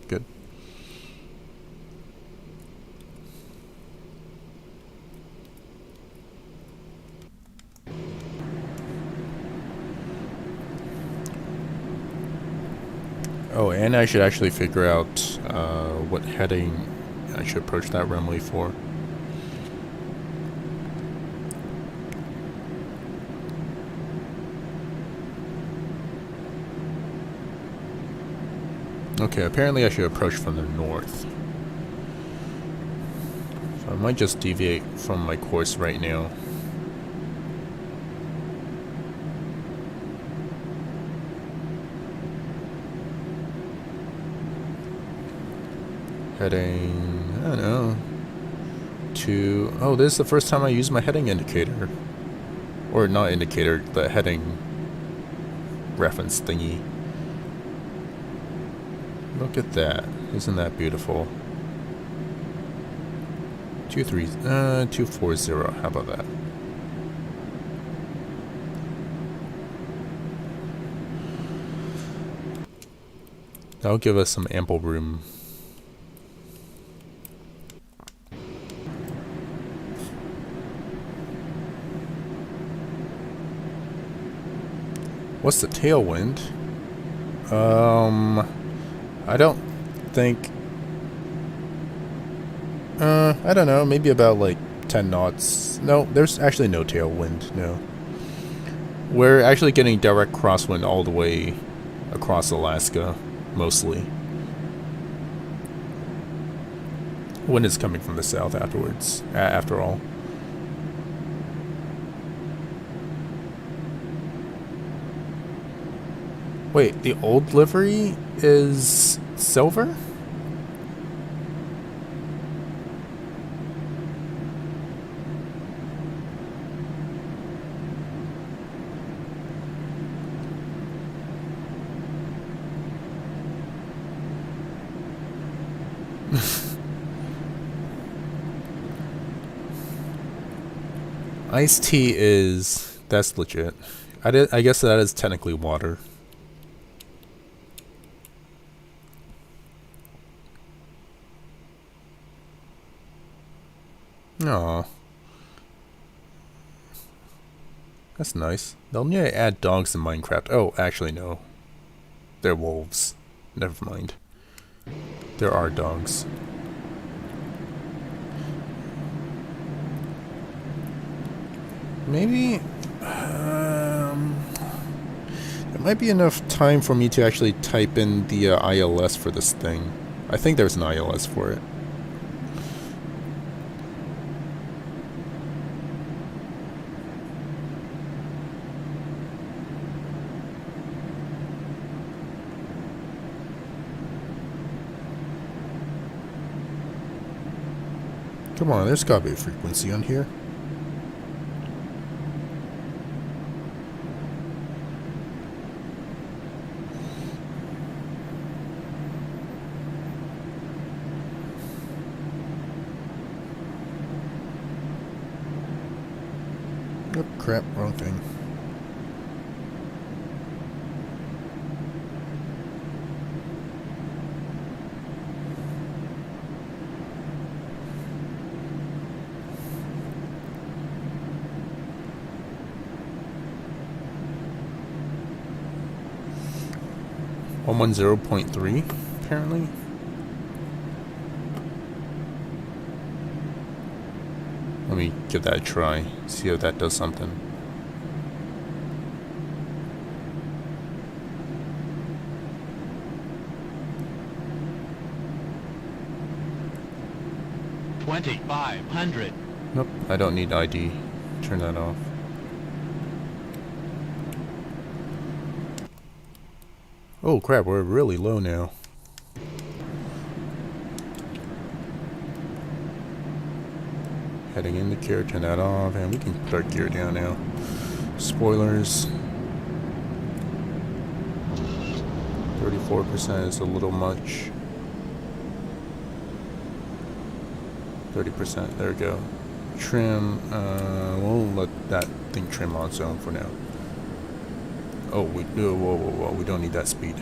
Good. Oh, and I should actually figure out what heading I should approach that runway for. Okay, apparently I should approach from the north. So I might just deviate from my course right now. Heading, I don't know, to, oh, this is the first time I use my heading indicator. Or not indicator, the heading reference thingy. Look at that. Isn't that beautiful? 240. How about that? That'll give us some ample room. What's the tailwind? I don't think... I don't know, maybe about like 10 knots. No, there's actually no tailwind, no. We're actually getting direct crosswind all the way across Alaska, mostly. Wind is coming from the south afterwards, after all. Wait, the old livery is silver? Iced tea is... that's legit. I guess that is technically water. Aw. That's nice. They'll need to add dogs in Minecraft. Oh, actually no. They're wolves. Never mind. There are dogs. Maybe... It might be enough time for me to actually type in the ILS for this thing. I think there's an ILS for it. Come on, there's gotta be a frequency on here. Oh crap, wrong thing. I'm on 0.3, apparently. Let me give that a try, see if that does something. $2,500. Nope, I don't need ID. Turn that off. Oh crap, we're really low now. Heading in the gear, turn that off, and we can put our gear down now. Spoilers. 34% is a little much. 30%, there we go. Trim, we'll let that thing trim on its own for now. Oh, whoa, we don't need that speed.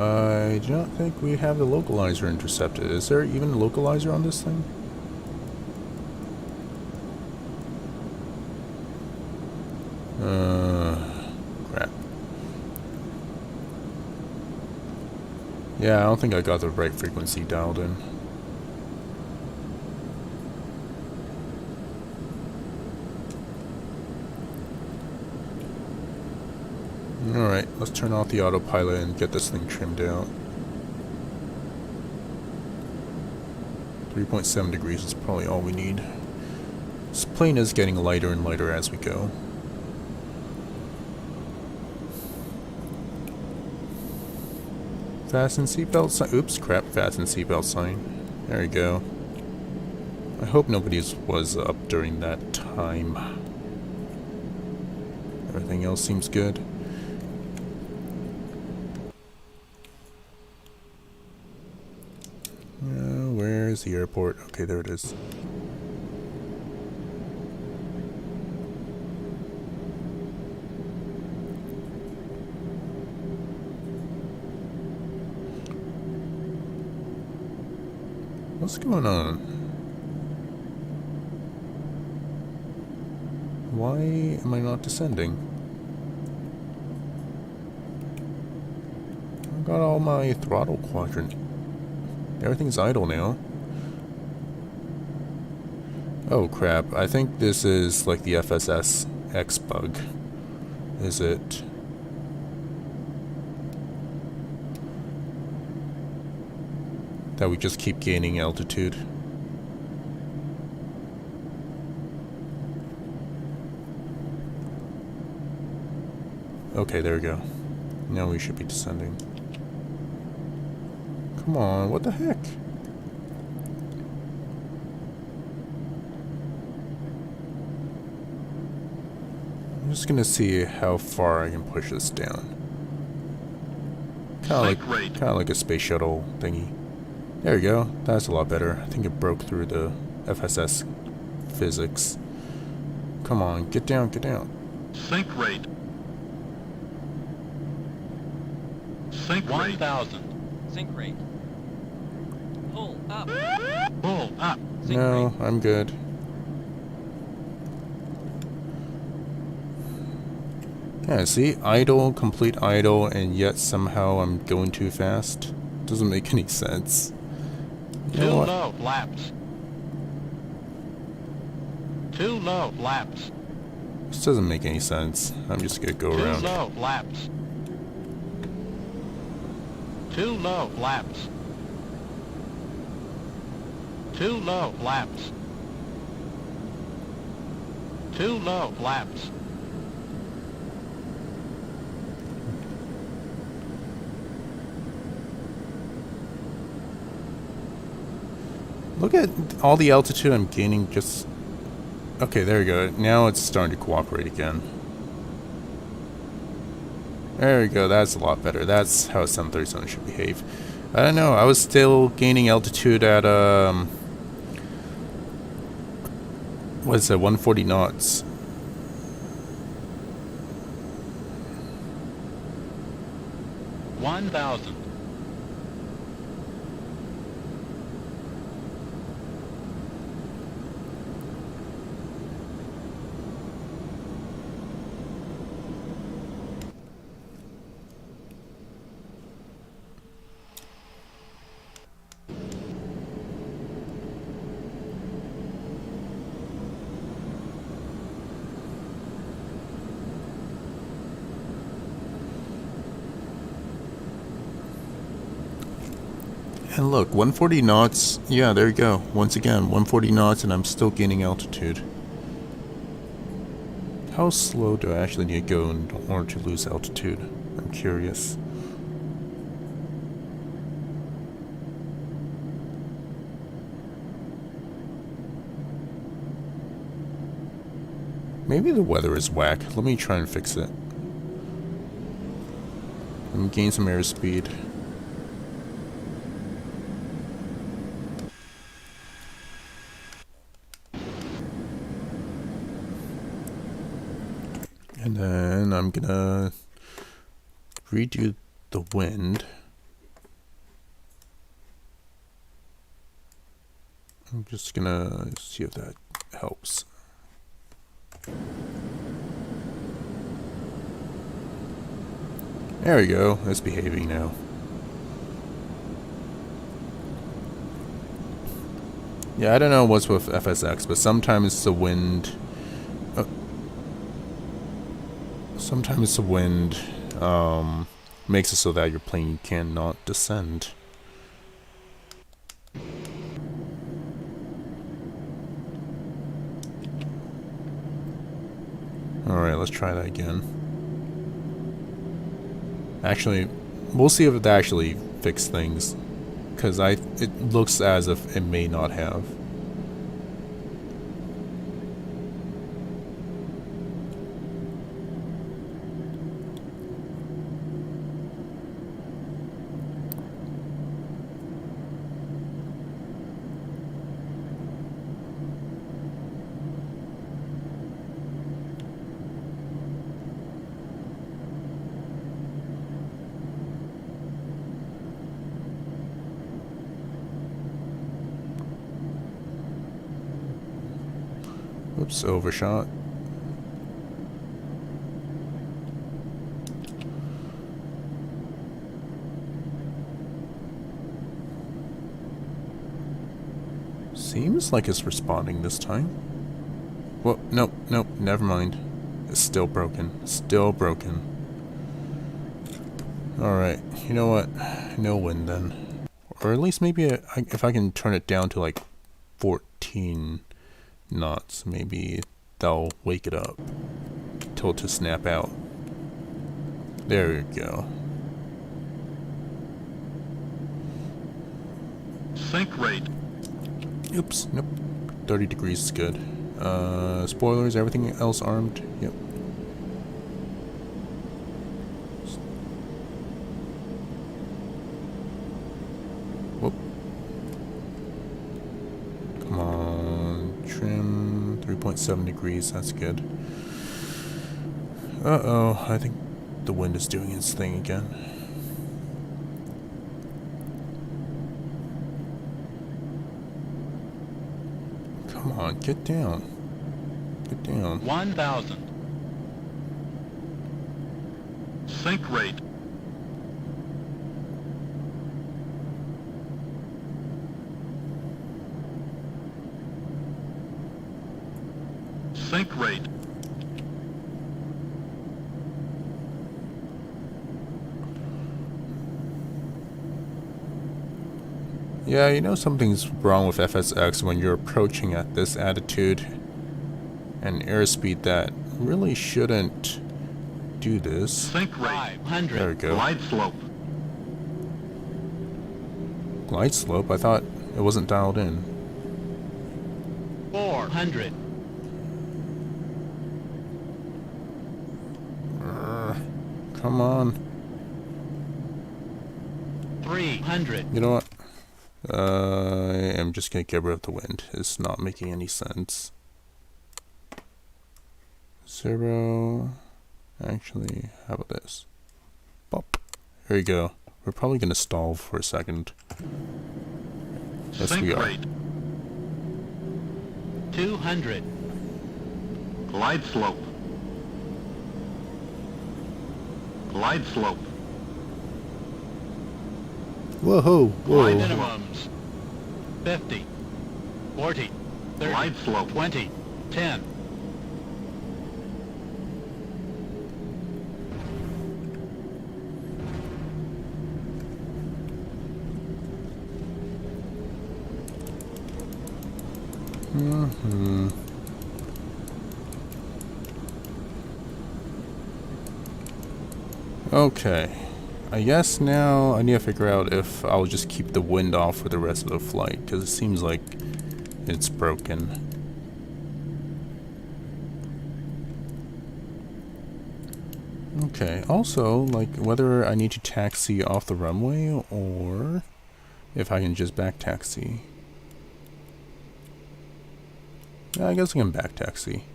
I do not think we have the localizer intercepted. Is there even a localizer on this thing? Crap. Yeah, I don't think I got the right frequency dialed in. Alright, let's turn off the autopilot and get this thing trimmed out. 3.7 degrees is probably all we need. This plane is getting lighter and lighter as we go. Fasten seatbelt sign. Oops, crap, fasten seatbelt sign. There you go. I hope nobody was up during that time. Everything else seems good. Where's the airport? Okay, there it is. What's going on? Why am I not descending? I got all my throttle quadrant. Everything's idle now. Oh crap, I think this is like the FSX bug. Is it? That we just keep gaining altitude. Okay, there we go. Now we should be descending. Come on, what the heck? I'm just gonna see how far I can push this down. Kind of like a space shuttle thingy. There we go. That's a lot better. I think it broke through the FSX physics. Come on, get down, get down. Sink rate. Sink 1,000. Sink rate. Pull up. Pull up. Sink No, rate. I'm good. Yeah, see? Idle, complete idle, and yet somehow I'm going too fast. Doesn't make any sense. You Too know what? low, flaps. Too low, flaps. This doesn't make any sense. I'm just gonna go Too around. low, flaps. Too low, flaps. Too low, flaps. Too low, flaps. Look at all the altitude I'm gaining just... Okay, there we go. Now it's starting to cooperate again. There we go. That's a lot better. That's how a 737 should behave. I don't know. I was still gaining altitude at, what is it? 140 knots. $1,000. And look, 140 knots. Yeah, there you go. Once again, 140 knots and I'm still gaining altitude. How slow do I actually need to go in order to lose altitude? I'm curious. Maybe the weather is whack. Let me try and fix it. Let me gain some airspeed. And then I'm gonna redo the wind. I'm just gonna see if that helps. There we go. It's behaving now. Yeah, I don't know what's with FSX, but sometimes the wind... sometimes the wind makes it so that your plane cannot descend. Alright, let's try that again. Actually, we'll see if it actually fixed things. Because it looks as if it may not have. Oops, overshot. Seems like it's responding this time. Well, nope, never mind. It's still broken. Still broken. Alright, you know what? No wind then. Or at least maybe if I can turn it down to like 14 knots, maybe that'll wake it up. Tell it to snap out. There we go. Sink rate. Oops, nope. 30 degrees is good. Spoilers, everything else armed? Yep. Whoop. Come on, trim, 3.7 degrees, that's good. Uh-oh, I think the wind is doing its thing again. Come on, get down. Get down. 1,000. Sink rate. Sink rate. Yeah, you know something's wrong with FSX when you're approaching at this altitude and airspeed that really shouldn't do this. Sink rate. 500. There we go. Glide slope. Glide slope? I thought it wasn't dialed in. 400. Come on. 300. You know what? I am just gonna get rid of the wind. It's not making any sense. 0. Actually, how about this? Bop. There you go. We're probably gonna stall for a second. Yes, Sink we are. rate. 200. Glide slope. Glide slope. Whoa, whoa. Minimums. 50. 40. 30. Glide slope. 20. 10. Okay. I guess now I need to figure out if I'll just keep the wind off for the rest of the flight, because it seems like it's broken. Okay, also, like, whether I need to taxi off the runway, or if I can just back taxi. Yeah, I guess I can back taxi.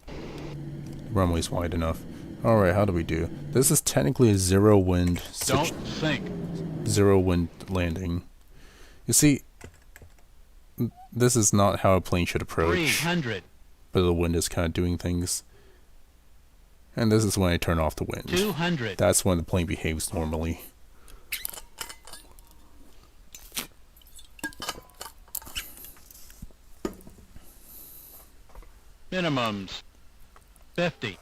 The runway's wide enough. Alright, how do we do? This is technically a zero wind Don't sink. zero wind landing. You see, this is not how a plane should approach, 300. but the wind is kind of doing things. And this is when I turn off the wind. 200. That's when the plane behaves normally. Minimums. 50.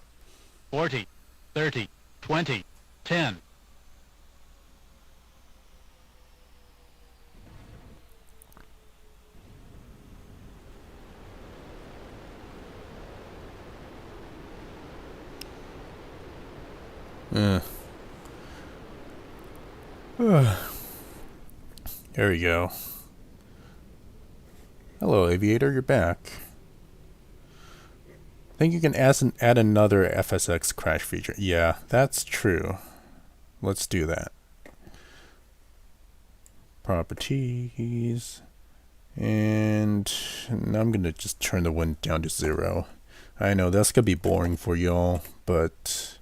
40. 30. 20. 10. There we go. Hello, aviator, you're back. I think you can add another FSX crash feature. Yeah, that's true. Let's do that. Properties. And now I'm going to just turn the wind down to 0. I know that's going to be boring for y'all, but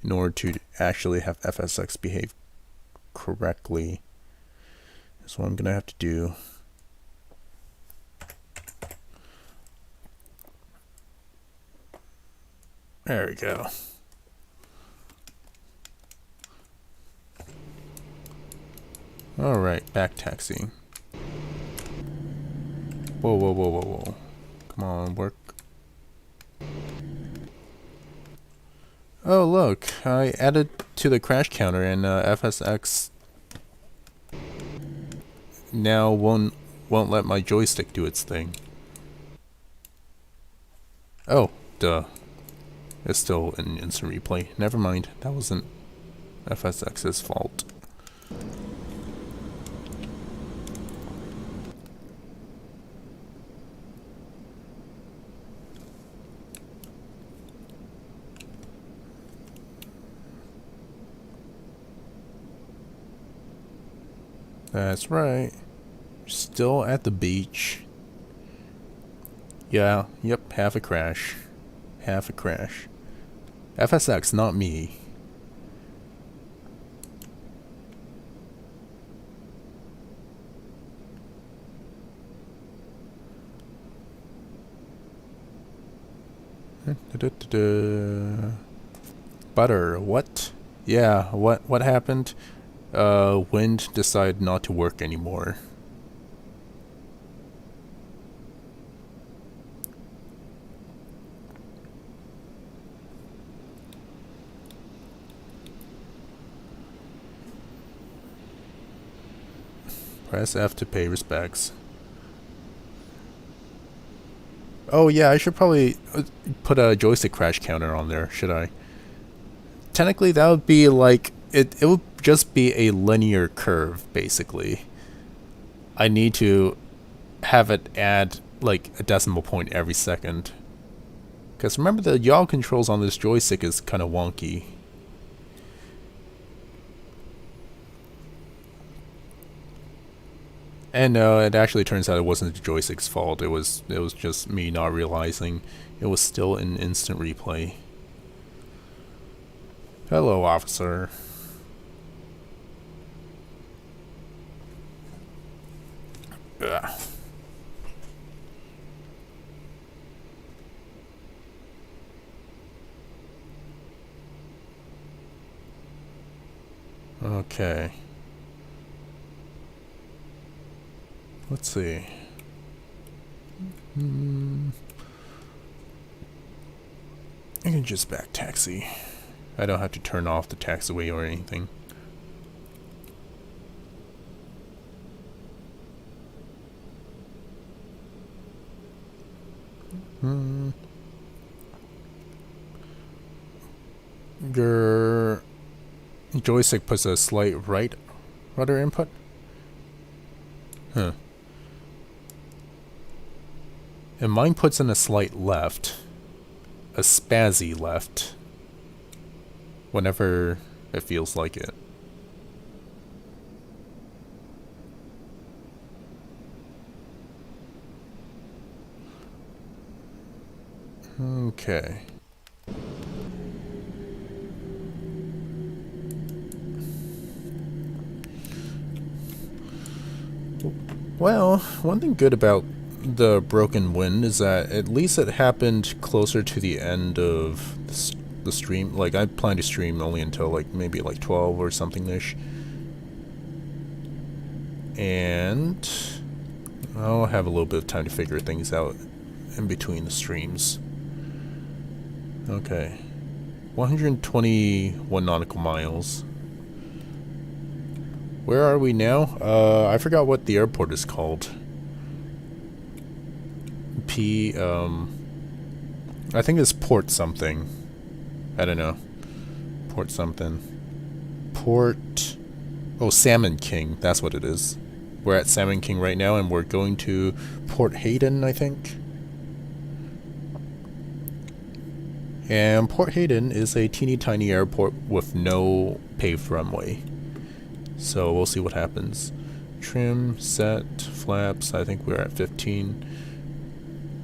in order to actually have FSX behave correctly, that's what I'm going to have to do. There we go. Alright, back taxiing. Whoa, whoa, whoa, whoa, whoa. Come on, work. Oh, look, I added to the crash counter, and FSX now won't let my joystick do its thing. Oh, duh. It's still an instant replay. Never mind, that wasn't FSX's fault. That's right. Still at the beach. Yeah, yep, half a crash. Half a crash. FSX, not me. Butter, what? Yeah, what happened? Wind decided not to work anymore. Press F to pay respects. Oh yeah, I should probably put a joystick crash counter on there, should I? Technically that would be like, it would just be a linear curve, basically. I need to have it add like a decimal point every second. Because remember, the yaw controls on this joystick is kind of wonky. And no, it actually turns out it wasn't the joystick's fault. It was just me not realizing it was still in instant replay. Hello, officer. Ugh. Okay. Let's see. I can just back taxi. I don't have to turn off the taxiway or anything. Your joystick puts a slight right rudder input? Huh. And mine puts in a slight left. A spazzy left. Whenever it feels like it. Okay. Well, one thing good about the broken wind is that at least it happened closer to the end of the stream. Like, I plan to stream only until like maybe like 12 or something-ish. And I'll have a little bit of time to figure things out in between the streams. Okay. 121 nautical miles. Where are we now? I forgot what the airport is called. I think it's Port something. I don't know. Port something. Port... Oh, Salmon King. That's what it is. We're at Salmon King right now, and we're going to Port Hayden, I think. And Port Hayden is a teeny tiny airport with no paved runway. So we'll see what happens. Trim, set, flaps, I think we're at 15.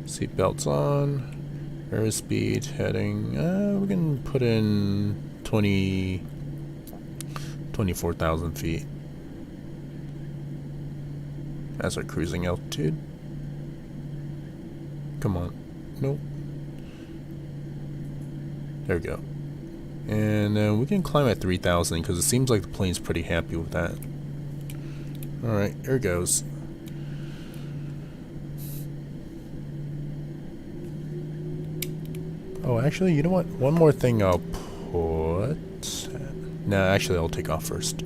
Seatbelts on. Airspeed, heading, we can put in 24,000 feet. That's our cruising altitude. Come on. Nope. There we go. And we can climb at 3,000 because it seems like the plane's pretty happy with that. Alright, here it goes. Oh, actually, you know what? One more thing I'll put... Nah, actually, I'll take off first.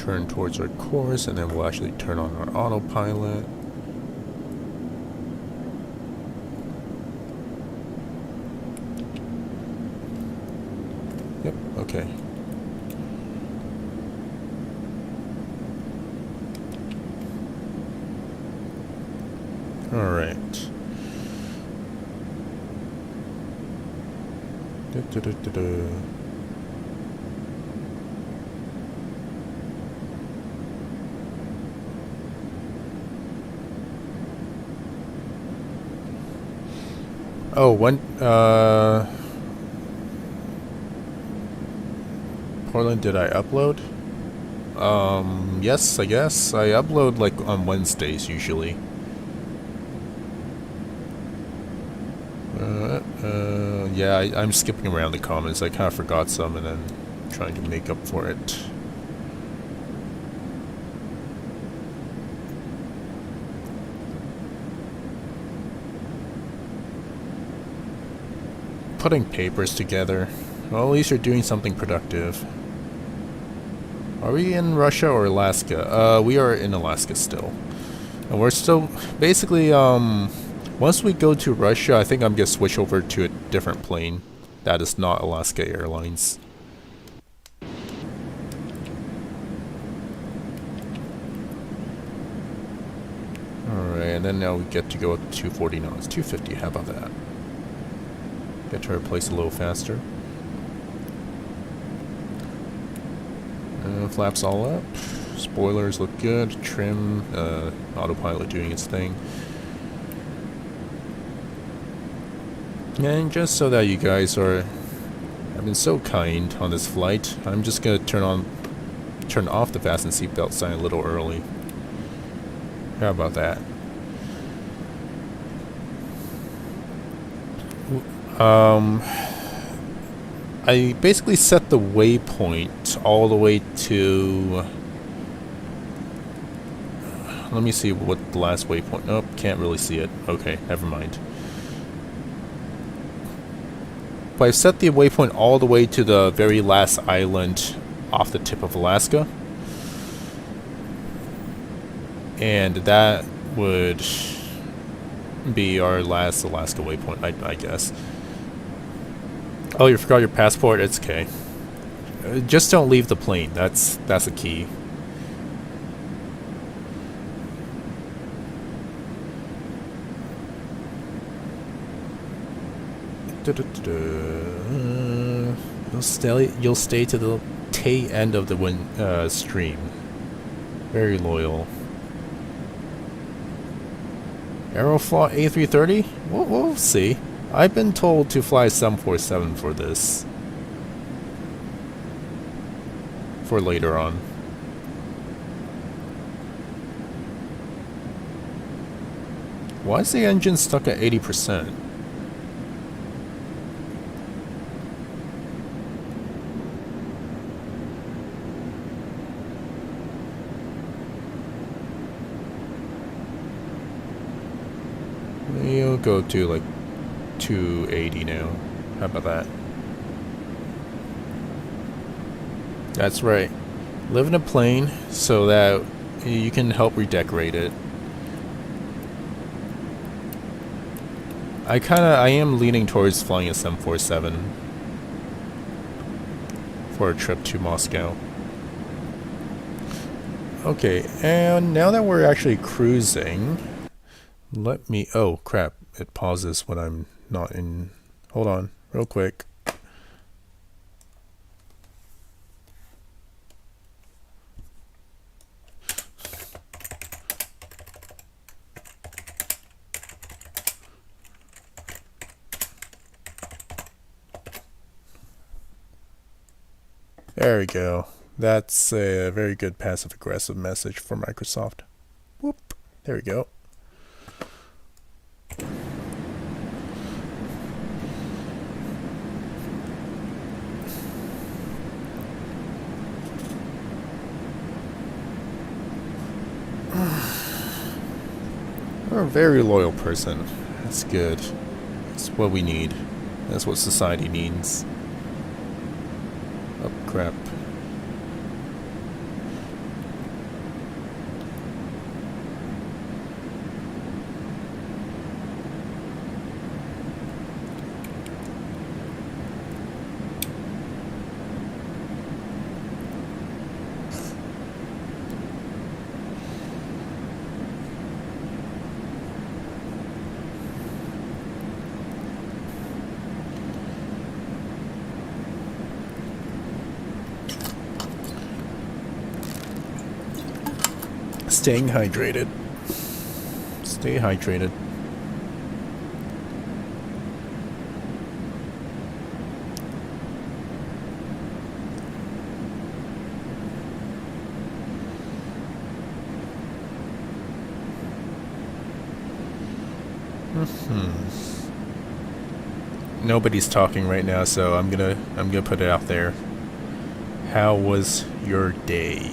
turn towards our course, and then we'll actually turn on our autopilot. Yep, okay. Alright. Oh, when, Portland, did I upload? Yes, I guess. I upload, like, on Wednesdays, usually. Yeah, I'm skipping around the comments. I kind of forgot some and then trying to make up for it. Putting papers together. Well, at least you're doing something productive. Are we in Russia or Alaska? We are in Alaska still. And we're still, basically, once we go to Russia, I think I'm gonna switch over to a different plane. That is not Alaska Airlines. Alright, and then now we get to go up to 240 knots. 250, how about that? Get to our place a little faster. Flaps all up. Spoilers look good. Trim. Autopilot doing its thing. And just so that you guys have been so kind on this flight, I'm just gonna turn off the fasten seatbelt sign a little early. How about that? I basically set the waypoint all the way to... Let me see what the last waypoint... Nope, can't really see it. Okay, never mind. But I've set the waypoint all the way to the very last island off the tip of Alaska. And that would be our last Alaska waypoint, I guess. Oh, you forgot your passport? It's okay. Just don't leave the plane. That's a key. You'll stay to the tail end of the stream. Very loyal. Aeroflot A330? We'll see. I've been told to fly 747 for this. For later on. Why is the engine stuck at 80%? You'll go to like 280 now. How about that? That's right. Live in a plane so that you can help redecorate it. I am leaning towards flying a 747 for a trip to Moscow. Okay, and now that we're actually cruising, let me... Oh, crap. It pauses when I'm not in... Hold on, real quick. There we go. That's a very good passive-aggressive message for Microsoft. Whoop. There we go. You're a very loyal person. That's good. That's what we need. That's what society needs. Oh, crap. staying hydrated. Stay hydrated. Nobody's talking right now, so I'm gonna put it out there. How was your day?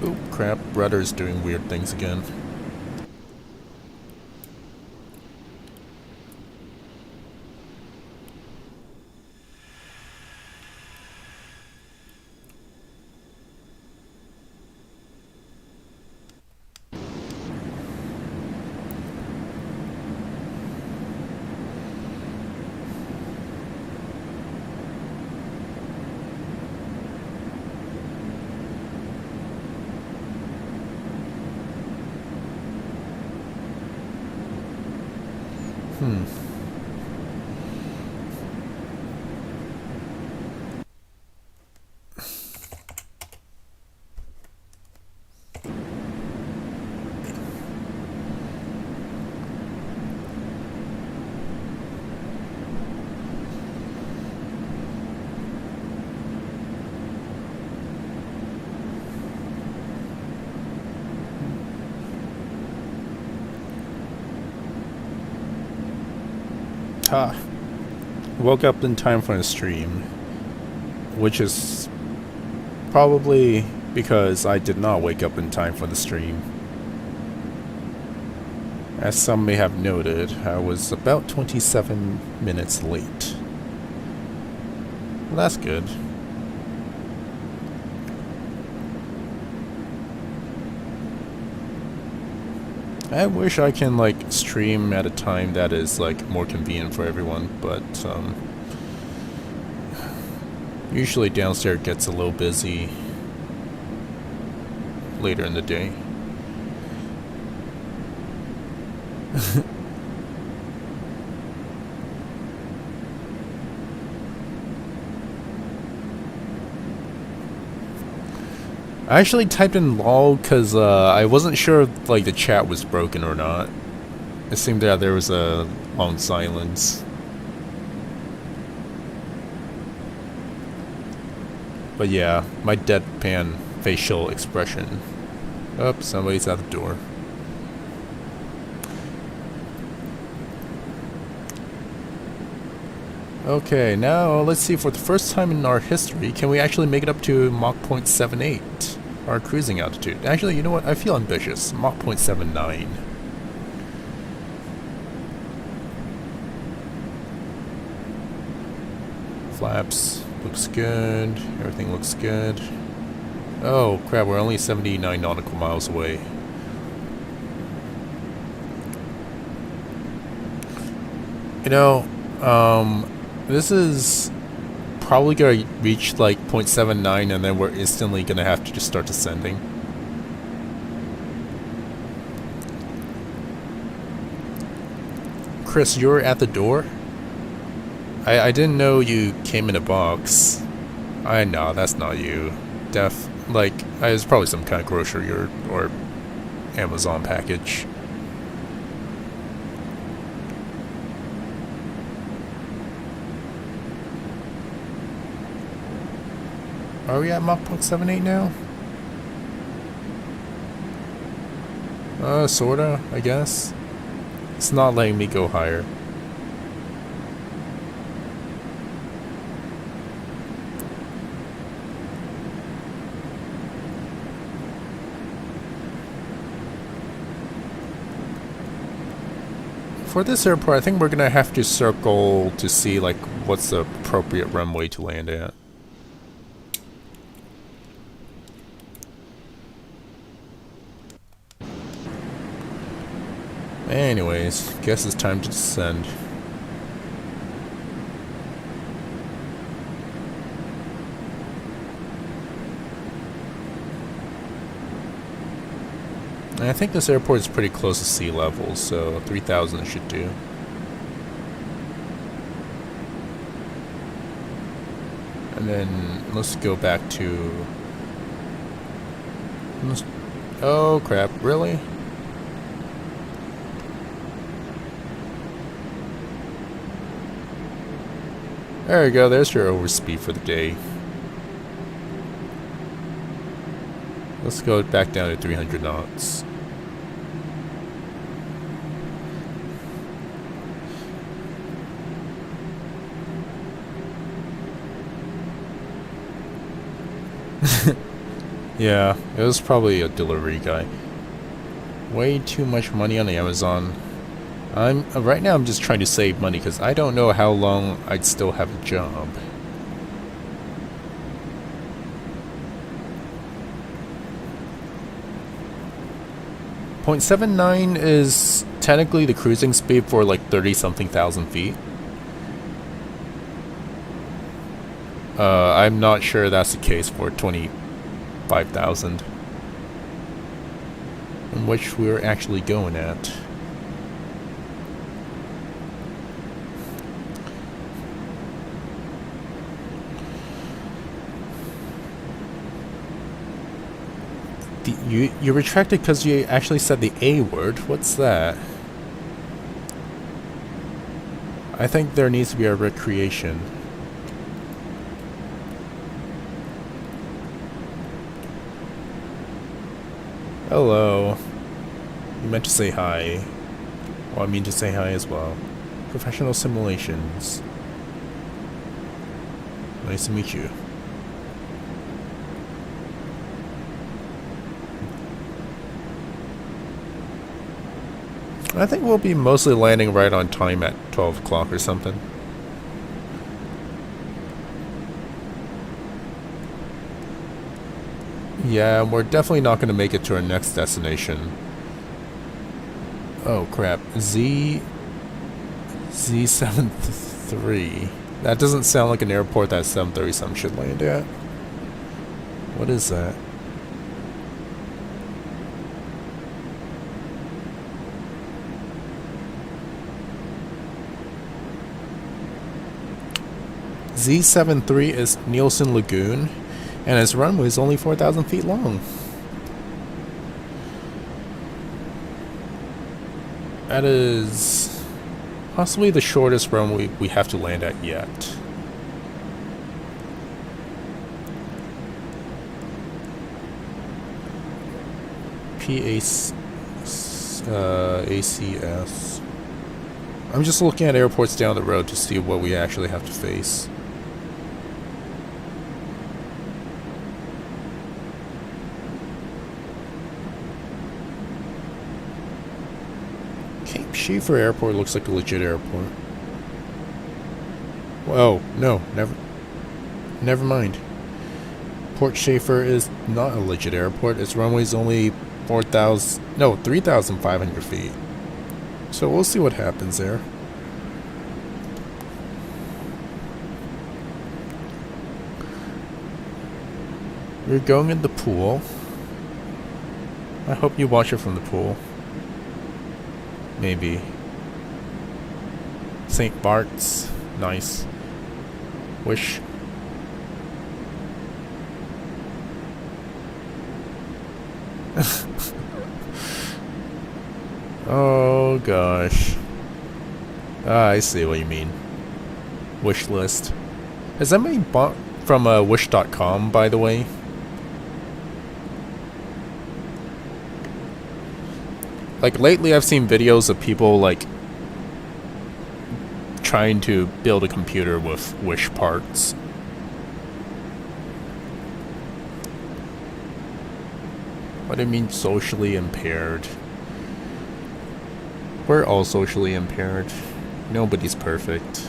Oh crap, rudder's doing weird things again. Ha! Woke up in time for the stream, which is probably because I did not wake up in time for the stream. As some may have noted, I was about 27 minutes late. Well, that's good. I wish I can like stream at a time that is like more convenient for everyone, but usually downstairs gets a little busy later in the day. I actually typed in lol because I wasn't sure if like the chat was broken or not. It seemed that there was a long silence. But yeah, my deadpan facial expression. Oh, somebody's at the door. Okay, now let's see, for the first time in our history, can we actually make it up to Mach 0.78, our cruising altitude? Actually, you know what? I feel ambitious. Mach 0.79. Flaps looks good. Everything looks good. Oh crap, we're only 79 nautical miles away. You know, this is probably gonna reach like 0.79 and then we're instantly gonna have to just start descending. Chris, you're at the door? I didn't know you came in a box. I know, that's not you. Like, it's probably some kind of grocery or Amazon package. Are we at Mach 0.78 now? Sorta, I guess. It's not letting me go higher. For this airport, I think we're gonna have to circle to see like what's the appropriate runway to land at. Anyways, guess it's time to descend. And I think this airport is pretty close to sea level, so 3,000 should do. And then let's go back to... Oh crap, really? There you go, there's your overspeed for the day. Let's go back down to 300 knots. Yeah, it was probably a delivery guy. Way too much money on the Amazon. Right now I'm just trying to save money because I don't know how long I'd still have a job. .79 is technically the cruising speed for like 30-something thousand feet. I'm not sure that's the case for 25,000. In which we're actually going at. You retracted because you actually said the A word. What's that? I think there needs to be a recreation. Hello. You meant to say hi. Well, I mean to say hi as well. Professional simulations. Nice to meet you. I think we'll be mostly landing right on time at 12 o'clock or something. Yeah, we're definitely not going to make it to our next destination. Oh crap. Z73. That doesn't sound like an airport that 737 should land at. What is that? Z73 is Nielsen Lagoon, and its runway is only 4,000 feet long. That is possibly the shortest runway we have to land at yet. ACS. I'm just looking at airports down the road to see what we actually have to face. Cape Schaefer Airport looks like a legit airport. Oh, no, never mind. Port Schaefer is not a legit airport. Its runway is only 3,500 feet. So we'll see what happens there. We're going in the pool. I hope you watch it from the pool. Maybe. St. Bart's. Nice. Wish. Oh gosh. Ah, I see what you mean. Wish list. Is that made bought from wish.com, by the way? Like lately I've seen videos of people like trying to build a computer with Wish parts. What do you mean socially impaired? We're all socially impaired. Nobody's perfect.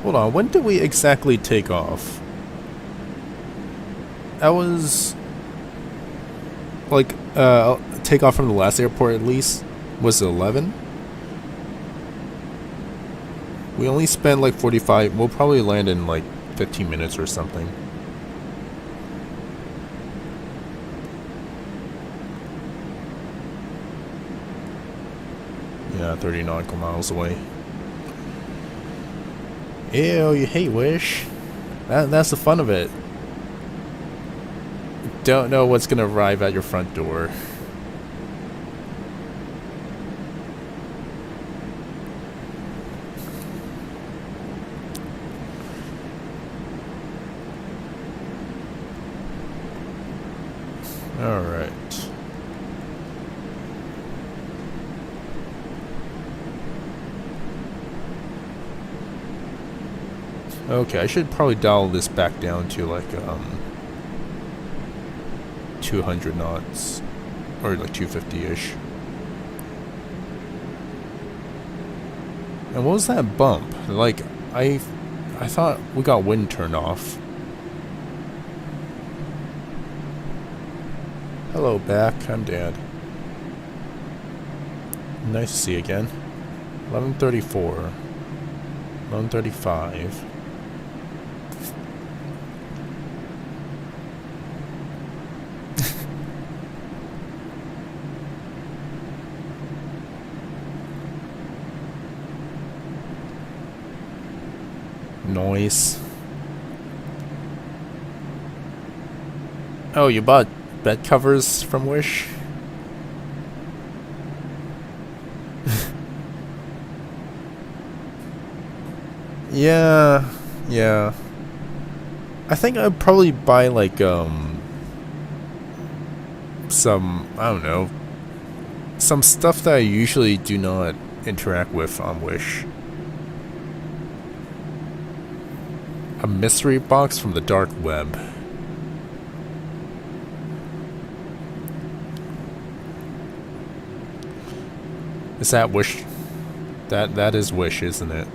Hold on, when did we exactly take off? That was... like, take off from the last airport at least. Was it 11? We only spent like 45. We'll probably land in like 15 minutes or something. Yeah, 30 nautical miles away. Ew, you hate Wish. That's the fun of it. Don't know what's gonna arrive at your front door. Alright. Okay, I should probably dial this back down to like 200 knots or like 250-ish. And what was that bump? Like I thought we got wind turned off. Hello, back. I'm Dad. Nice to see you again. 11:34. 11:35. Noise. Oh, you bought bed covers from Wish? Yeah, yeah. I think I'd probably buy like some, I don't know, some stuff that I usually do not interact with on Wish. A mystery box from the dark web. Is that Wish? That is Wish, isn't it?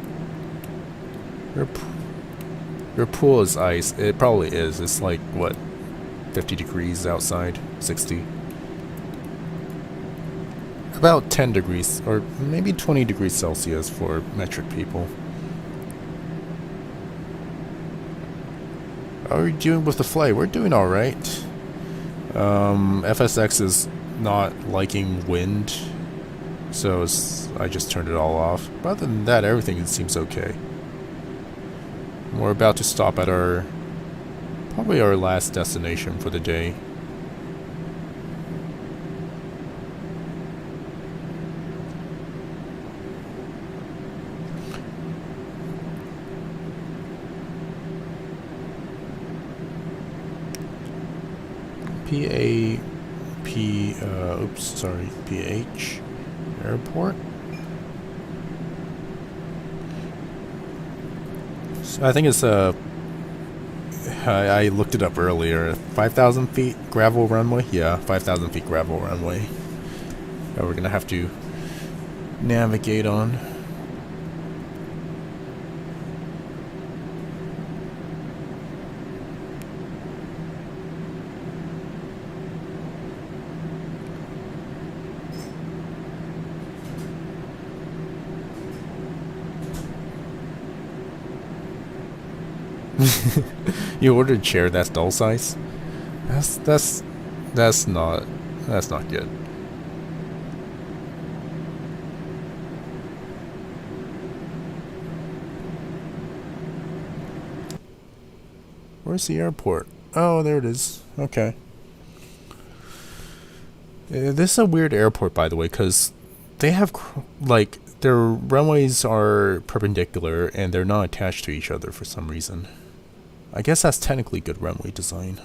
Your pool is ice. It probably is. It's like what, 50 degrees outside, 60. About 10 degrees, or maybe 20 degrees Celsius for metric people. How are we doing with the flight? We're doing alright. FSX is not liking wind, so I just turned it all off. But other than that, everything seems okay. We're about to stop at probably our last destination for the day. PH Airport. So I think it's I looked it up earlier. 5,000 feet gravel runway. Yeah, 5,000 feet gravel runway that we're gonna have to navigate on. You ordered a chair that's doll size? That's not good. Where's the airport? Oh, there it is. Okay. This is a weird airport, by the way, because they have like their runways are perpendicular and they're not attached to each other for some reason. I guess that's technically good runway design.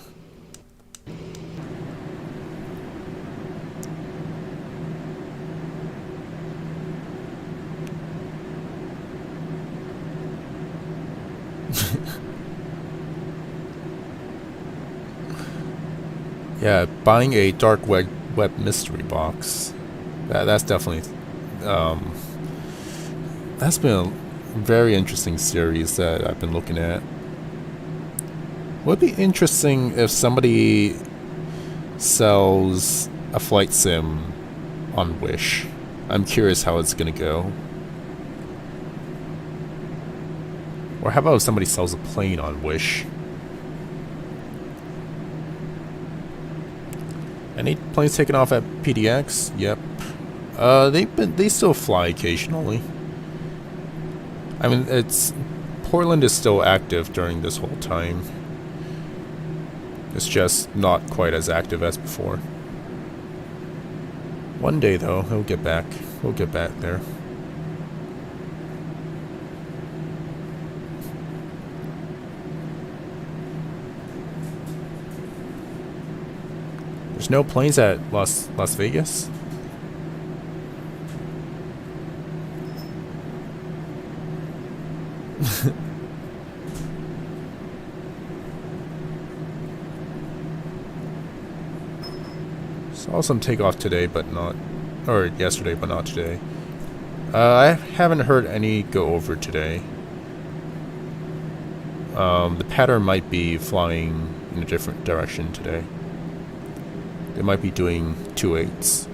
Yeah, buying a dark web mystery box. That's definitely that's been a very interesting series that I've been looking at. Would be interesting if somebody sells a flight sim on Wish. I'm curious how it's gonna go. Or how about if somebody sells a plane on Wish? Any planes taken off at PDX? Yep. They still fly occasionally. I mean, Portland is still active during this whole time. It's just not quite as active as before. One day though, he'll get back. We'll get back there. There's no planes at Las Vegas? Saw some takeoff today, but not... Or yesterday, but not today. I haven't heard any go over today. The pattern might be flying in a different direction today. They might be doing 2.8s.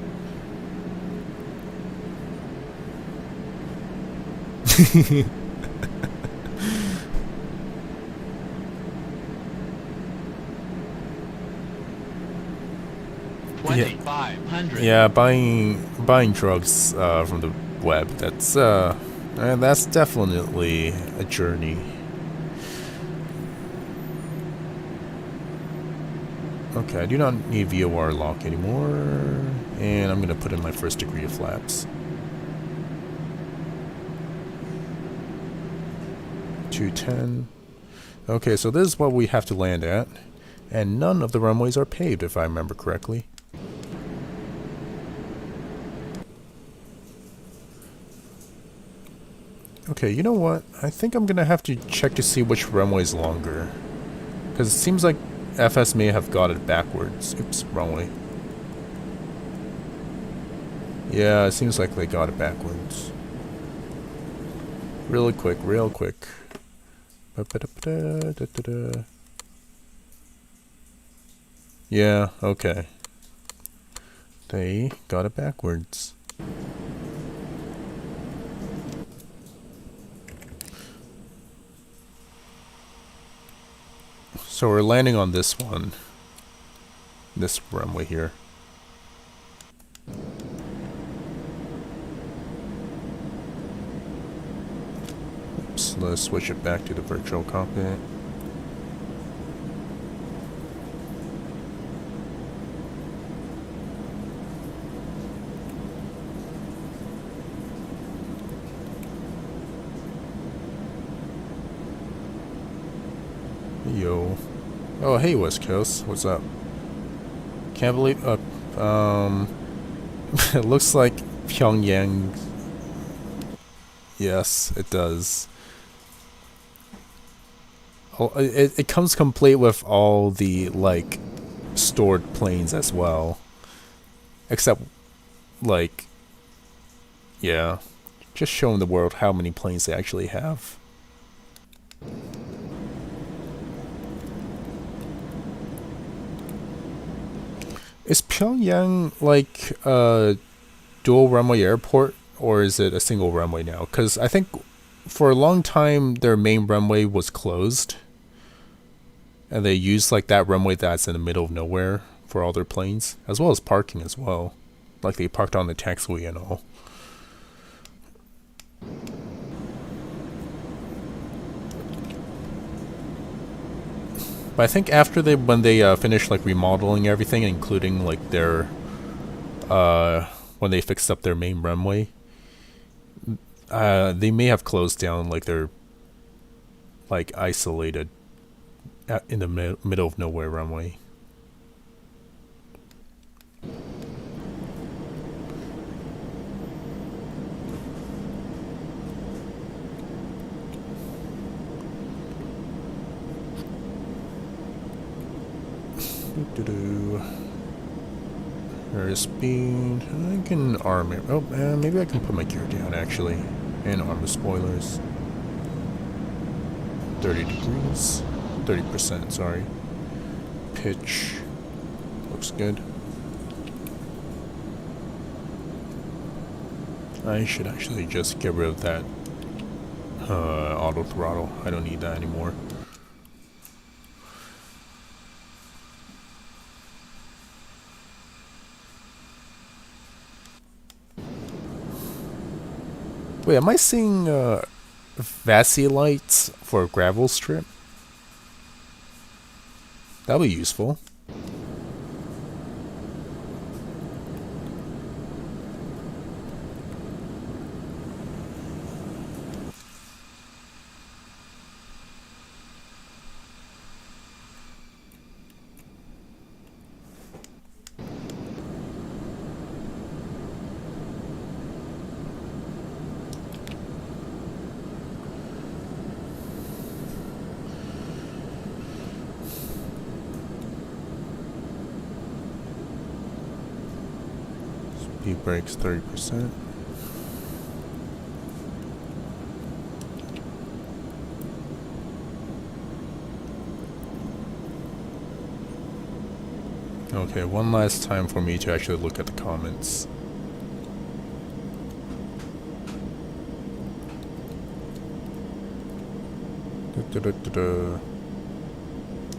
Yeah. 2,500. Yeah, buying drugs from the web. That's definitely a journey. Okay, I do not need VOR lock anymore, and I'm gonna put in my first degree of flaps. 210. Okay, so this is what we have to land at, and none of the runways are paved, if I remember correctly. Okay, you know what? I think I'm gonna have to check to see which runway is longer, because it seems like FS may have got it backwards. Oops, wrong way. Yeah, it seems like they got it backwards. Real quick, real quick. Yeah, okay. They got it backwards. So we're landing on this one. This runway here. Oops, let's switch it back to the virtual cockpit. Yo. Oh, hey West Coast. What's up? Can't believe it looks like Pyongyang. Yes, it does. Oh, it comes complete with all the like stored planes as well. Except like yeah, just showing the world how many planes they actually have. Is Pyongyang like a dual runway airport, or is it a single runway now? Because I think for a long time their main runway was closed, and they used like that runway that's in the middle of nowhere for all their planes, as well as parking as well. Like they parked on the taxiway and all. But I think after when they finished like remodeling everything, including like their when they fixed up their main runway, they may have closed down like their like isolated in the middle of nowhere runway. There's speed. I can arm it. Oh, maybe I can put my gear down actually, and arm the spoilers. 30 degrees, 30%. Sorry. Pitch looks good. I should actually just get rid of that auto throttle. I don't need that anymore. Wait, am I seeing VASI lights for a gravel strip? That'll be useful. Speed brakes 30%. Okay, one last time for me to actually look at the comments.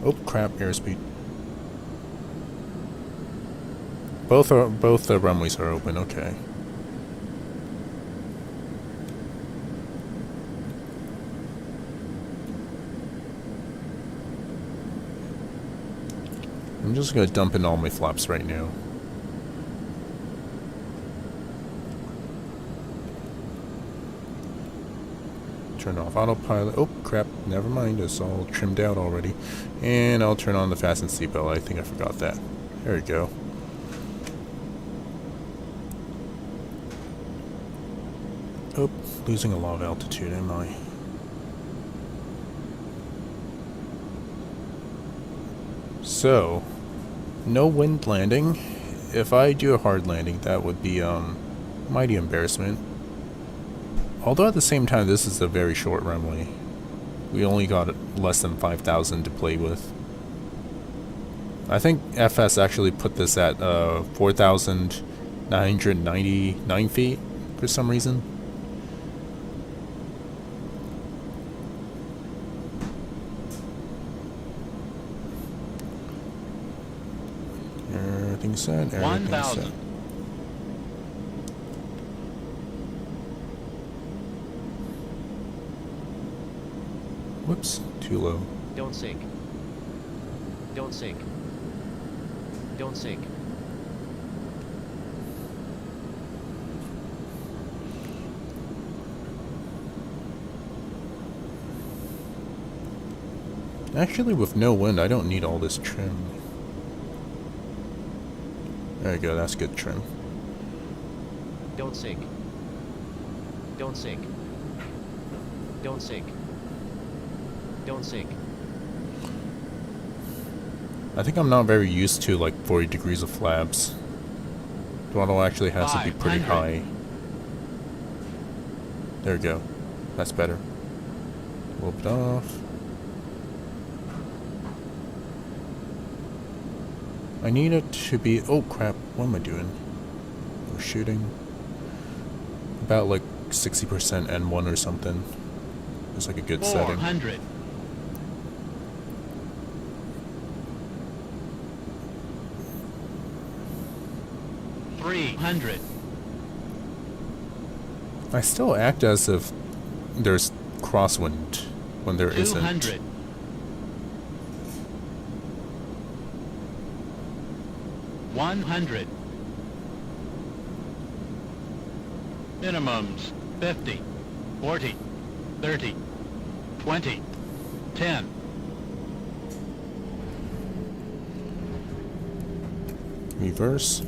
Oh crap, airspeed. Both the runways are open, okay. I'm just gonna dump in all my flaps right now. Turn off autopilot. Oh crap, never mind, it's all trimmed out already. And I'll turn on the fasten seatbelt. I think I forgot that. There we go. Oh, losing a lot of altitude, am I? So, no wind landing. If I do a hard landing, that would be mighty embarrassment. Although at the same time, this is a very short runway. We only got less than 5,000 to play with. I think FS actually put this at 4,999 feet for some reason. Everything set, everything 1,000. set. Whoops, too low. Don't sink. Don't sink. Don't sink. Actually, with no wind, I don't need all this trim. There you go, that's good trim. Don't sink. Don't sink. Don't sink. Don't sink. I think I'm not very used to like 40 degrees of flaps. Throttle actually has to be pretty 500. high. There we go. That's better. Whoop it off. I need it to be... Oh crap, what am I doing? We're shooting. About like 60% N1 or something. It's like a good setting. 400. $300. I still act as if there's crosswind when there isn't. 200. $100. Minimums 50, 40, 30, 20, 10. Reverse.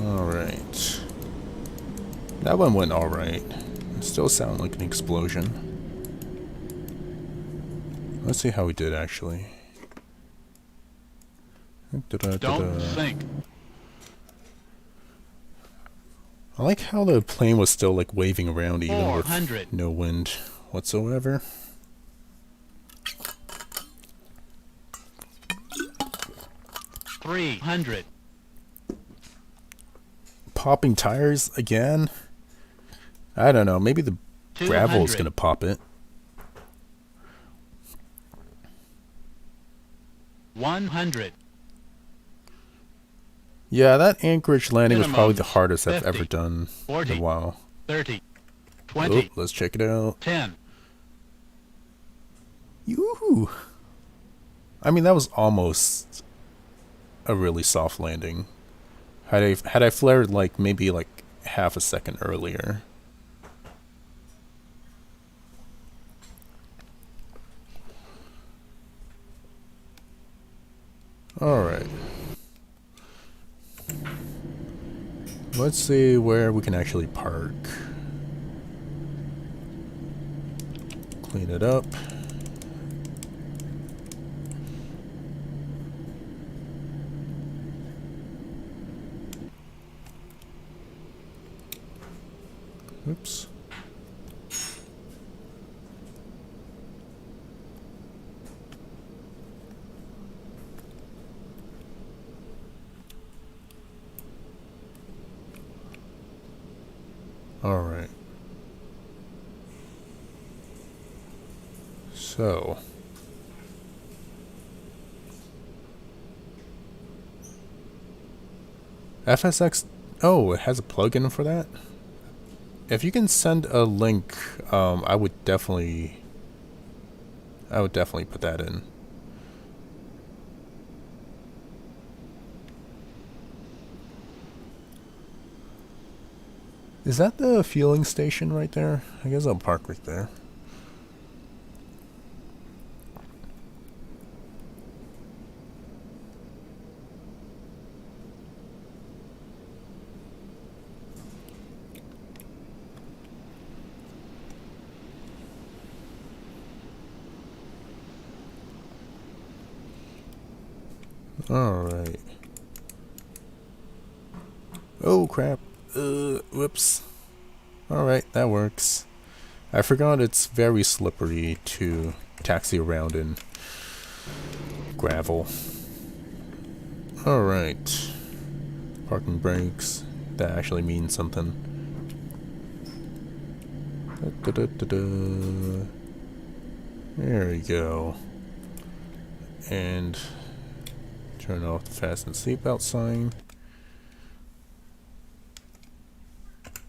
Alright. That one went alright. It still sounded like an explosion. Let's see how we did actually. Don't sink. I like how the plane was still like waving around even 400. with no wind whatsoever. 300. Popping tires again? I don't know. Maybe the gravel is 200. gonna pop it. 100. Yeah, that Anchorage landing was probably the Minimums, hardest I've 50, ever done 40. in a while. 30. Oh, 20. let's check it out. 10. Yoo-hoo! I mean, that was almost a really soft landing. Had I flared like maybe like half a second earlier. Alright. Let's see where we can actually park. Clean it up. Oops. All right. So. FSX. Oh, it has a plugin for that? If you can send a link, I would definitely put that in. Is that the fueling station right there? I guess I'll park right there. Alright. Oh crap. Whoops. Alright, that works. I forgot it's very slippery to taxi around in gravel. Alright. Parking brakes. That actually means something. There we go. And turn off the fasten seatbelt sign.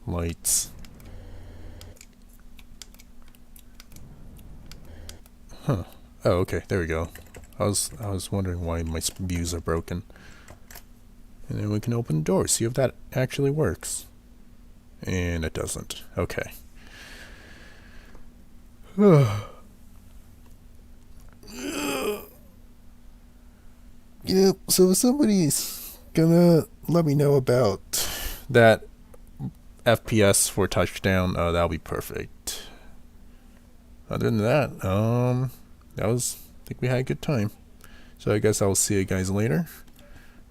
Lights. Huh. Oh, okay. There we go. I was wondering why my views are broken. And then we can open the door, see if that actually works. And it doesn't. Okay. Yep, so if somebody's gonna let me know about that FPS for touchdown, that'll be perfect. Other than that, I think we had a good time. So I guess I'll see you guys later.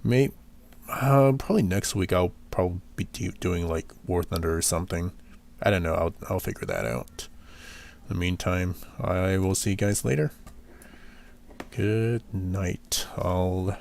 Probably next week I'll probably be doing like War Thunder or something. I don't know, I'll figure that out. In the meantime, I will see you guys later. Good night, all.